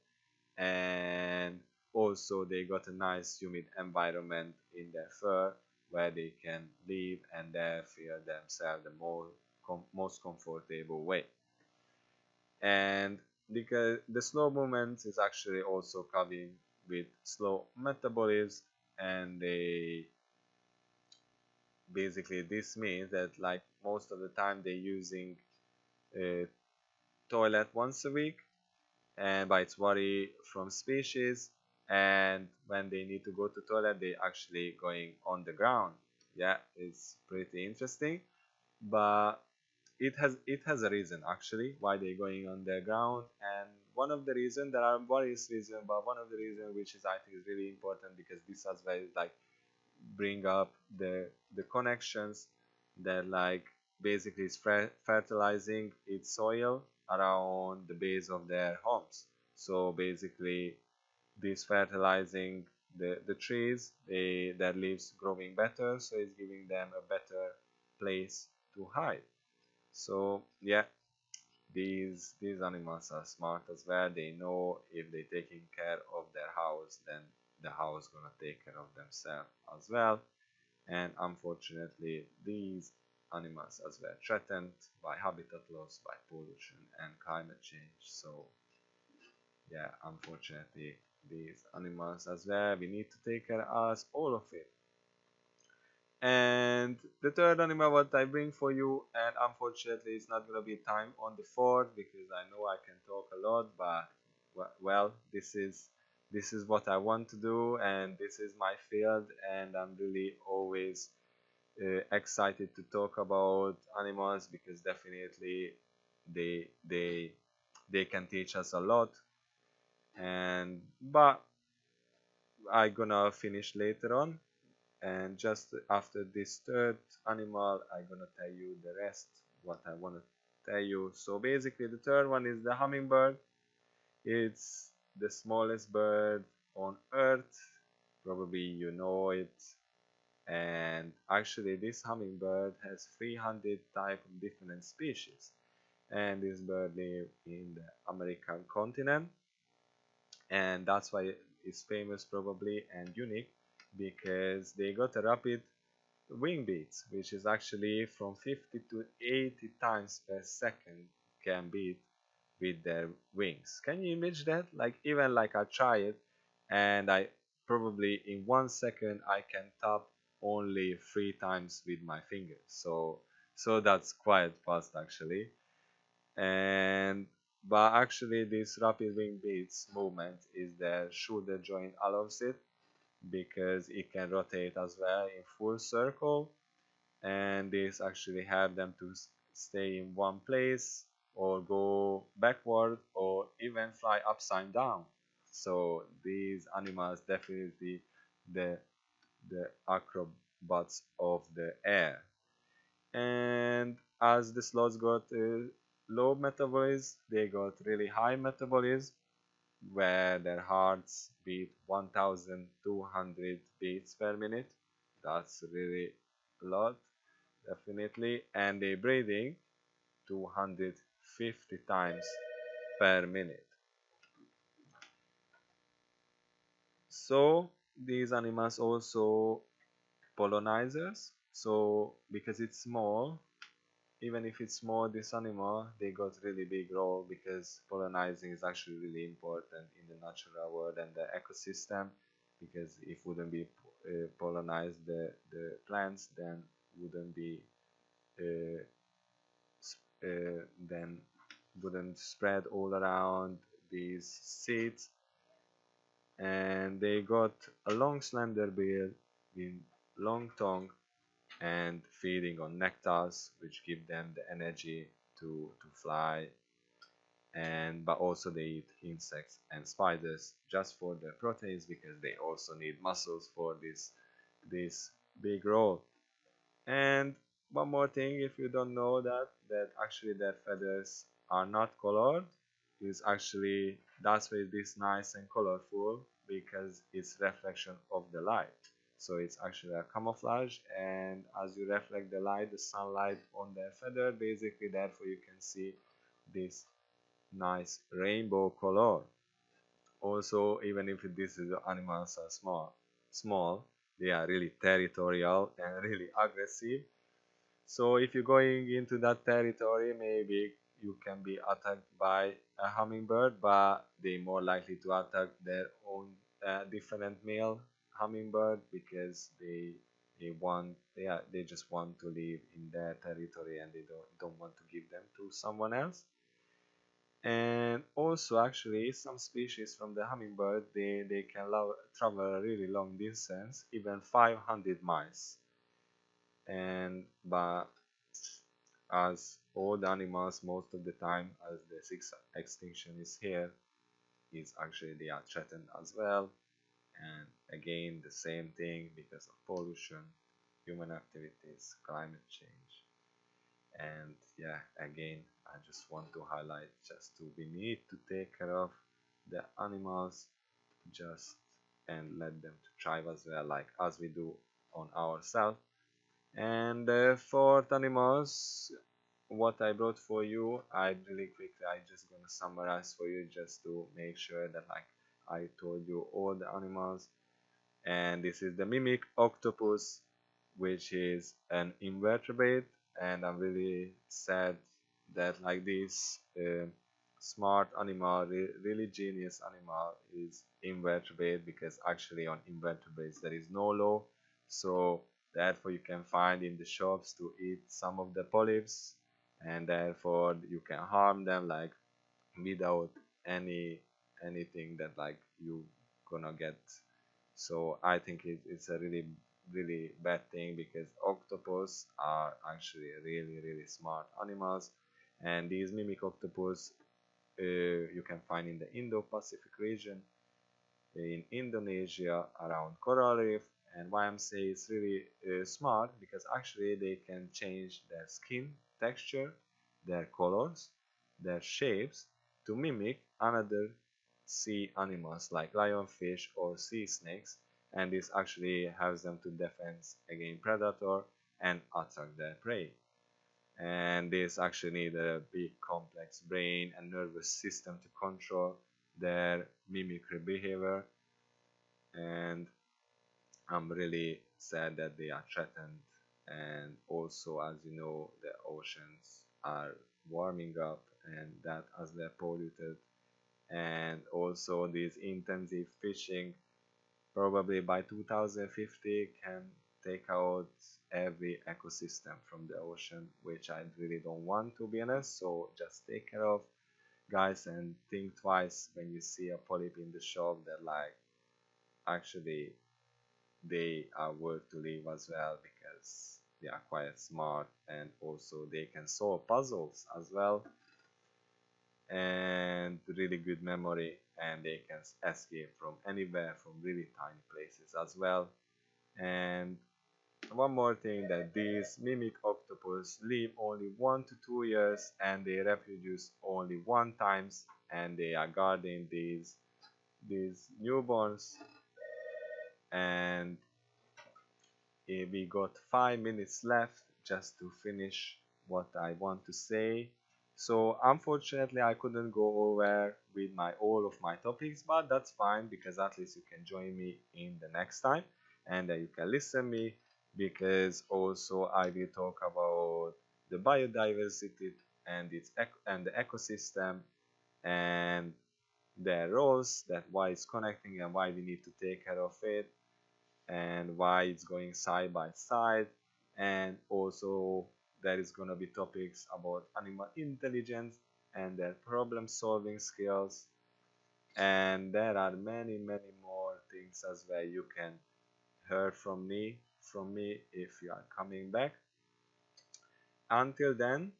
and also they got a nice humid environment in their fur where they can live and there feel themselves the most comfortable way. And because the slow movement is actually also coming with slow metabolism, and basically this means that like most of the time they're using a toilet once a week, and but it's vary from species, and when they need to go to toilet they actually going on the ground. Yeah, it's pretty interesting, but it has a reason actually why they're going on the ground. And one of the reason, there are various reasons, but one of the reason which is I think is really important, because this as well is like bring up the connections that like basically is fertilizing its soil around the base of their homes. So basically this fertilizing the trees, their leaves growing better, so it's giving them a better place to hide. So yeah, these animals are smart as well. They know if they taking care of their house, then the house gonna take care of themselves as well. And unfortunately these animals as well threatened by habitat loss, by pollution and climate change. So yeah, unfortunately these animals as well, we need to take care of all of it. And the third animal what I bring for you, and unfortunately it's not gonna be time on the fourth because I know I can talk a lot, but well, this is what I want to do, and this is my field, and I'm really always excited to talk about animals, because definitely they can teach us a lot. And but I gonna finish later on, and just after this third animal I gonna tell you the rest what I want to tell you. So basically the third one is the hummingbird. It's the smallest bird on earth, probably you know it. And actually this hummingbird has 300 type of different species, and this bird live in the American continent, and that's why it's famous probably and unique, because they got a rapid wing beats, which is actually from 50 to 80 times per second can beat with their wings. Can you imagine that? Like even like I try it, and I probably in 1 second I can tap only 3 times with my fingers. So that's quite fast actually. And but actually this rapid wing beats movement is the shoulder joint allows it, because it can rotate as well in full circle, and this actually help them to stay in one place or go backward or even fly upside down. So these animals definitely the the acrobats of the air. And as the sloths got low metabolism, they got really high metabolism, where their hearts beat 1200 beats per minute. That's really a lot, definitely. And they breathing 250 times per minute. So these animals also pollinizers. So because it's small, even if it's small, this animal they got really big role, because pollinizing is actually really important in the natural world and the ecosystem. Because if wouldn't be pollinize the plants, then wouldn't be uh, then wouldn't spread all around these seeds. And they got a long slender bill with long tongue, and feeding on nectars, which give them the energy to fly. And but also they eat insects and spiders just for the proteins, because they also need muscles for this big role. And one more thing, if you don't know that actually their feathers are not colored, is actually that's why it's nice and colorful, because it's reflection of the light. So it's actually a camouflage, and as you reflect the light, the sunlight on their feather, basically therefore you can see this nice rainbow color. Also, even if these animals are small, they are really territorial and really aggressive. So if you're going into that territory, maybe you can be attacked by a hummingbird, but they more likely to attack their own different male hummingbird, because they just want to live in their territory and they don't want to give them to someone else. And also actually some species from the hummingbird, they can travel a really long distance, even 500 miles. And but as all the animals, most of the time, as the sixth extinction is here, is actually they are threatened as well. And again the same thing, because of pollution, human activities, climate change. And yeah, again I just want to highlight, just to we need to take care of the animals, just and let them to thrive as well, like as we do on ourselves. And for animals, what I brought for you, I really quickly I just gonna summarize for you, just to make sure that like I told you all the animals. And this is the mimic octopus, which is an invertebrate. And I'm really sad that like this smart animal, really genius animal, is invertebrate, because actually on invertebrates there is no law. So therefore you can find in the shops to eat some of the polyps, and therefore you can harm them like without anything that like you gonna get. So I think it's a really bad thing, because octopus are actually really smart animals. And these mimic octopus you can find in the Indo-Pacific region, in Indonesia, around coral reef. And why I'm saying it's really smart, because actually they can change their skin texture, their colors, their shapes, to mimic another sea animals like lionfish or sea snakes. And this actually helps them to defend against predator and attract their prey. And this actually need a big complex brain and nervous system to control their mimicry behavior. And I'm really sad that they are threatened. And also, as you know, the oceans are warming up, and that as they're polluted. And also this intensive fishing, probably by 2050, can take out every ecosystem from the ocean, which I really don't want, to be honest. So just take care of, guys, and think twice when you see a polyp in the shop, that like actually they are worth to live as well, because they are quite smart, and also they can solve puzzles as well, and really good memory, and they can escape from anywhere, from really tiny places as well. And one more thing, that these mimic octopus live only 1 to 2 years, and they reproduce only one times, and they are guarding these newborns. And we got 5 minutes left just to finish what I want to say. So unfortunately I couldn't go over with my all of my topics, but that's fine, because at least you can join me in the next time, and you can listen me, because also I will talk about the biodiversity and and the ecosystem, and their roles, that why it's connecting and why we need to take care of it, and why it's going side by side. And also there is going to be topics about animal intelligence and their problem solving skills. And there are many more things as well you can hear from me if you are coming back. Until then,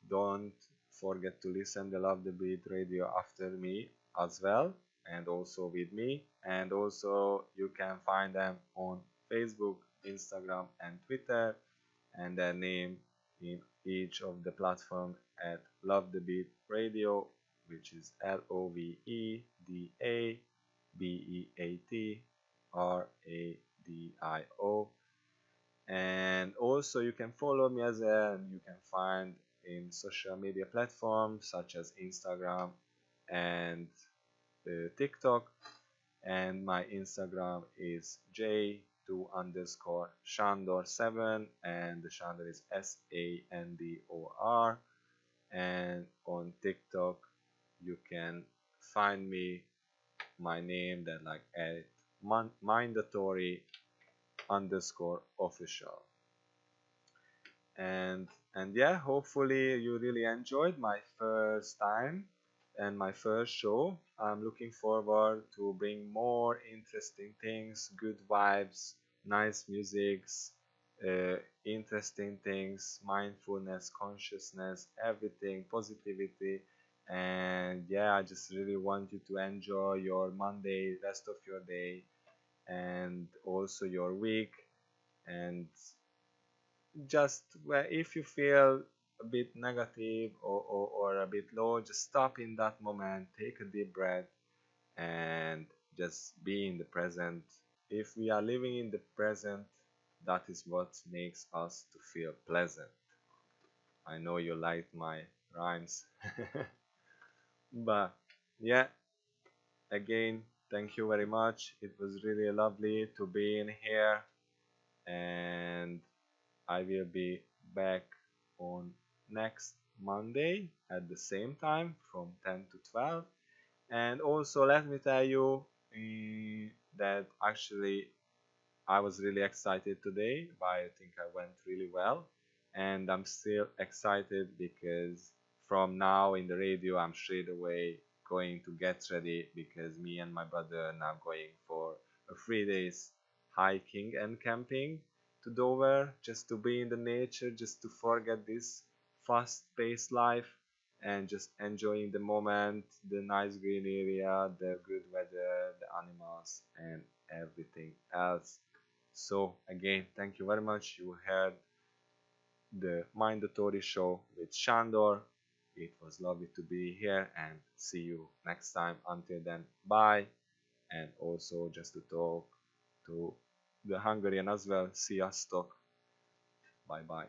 don't forget to listen to Love the Beat radio after me as well, and also with me. And also you can find them on Facebook, Instagram, and Twitter, and their name in each of the platform at Love the Beat Radio, which is LOVEDABEAT RADIO. And also you can follow me as well, and you can find in social media platforms such as Instagram and TikTok. And my Instagram is j2 underscore Shandor7, and the Shandor is SANDOR. And on TikTok you can find me, my name, that like at Mindatory _official. And yeah, hopefully you really enjoyed my first time and my first show. I'm looking forward to bring more interesting things, good vibes, nice musics, interesting things, mindfulness, consciousness, everything, positivity. And yeah, I just really want you to enjoy your Monday, rest of your day, and also your week. And just if you feel a bit negative or a bit low, just stop in that moment, take a deep breath, and just be in the present. If we are living in the present, that is what makes us to feel pleasant. I know you liked my rhymes. But yeah, again, thank you very much. It was really lovely to be in here, and I will be back on next Monday at the same time from 10 to 12. And also, let me tell you that actually I was really excited today, but I think I went really well. And I'm still excited because from now in the radio, I'm straight away going to get ready because me and my brother are now going for a 3 days hiking and camping to Dover, just to be in the nature, just to forget this fast-paced life and just enjoying the moment, the nice green area, the good weather, the animals, and everything else. So again, thank you very much. You heard the Mindatory show with Shandor. It was lovely to be here and see you next time. Until then, bye. And also just to talk to the Hungarian as well. Sziasztok. Bye bye.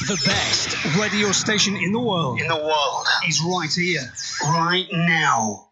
The best radio station in the world. Is right here, right now.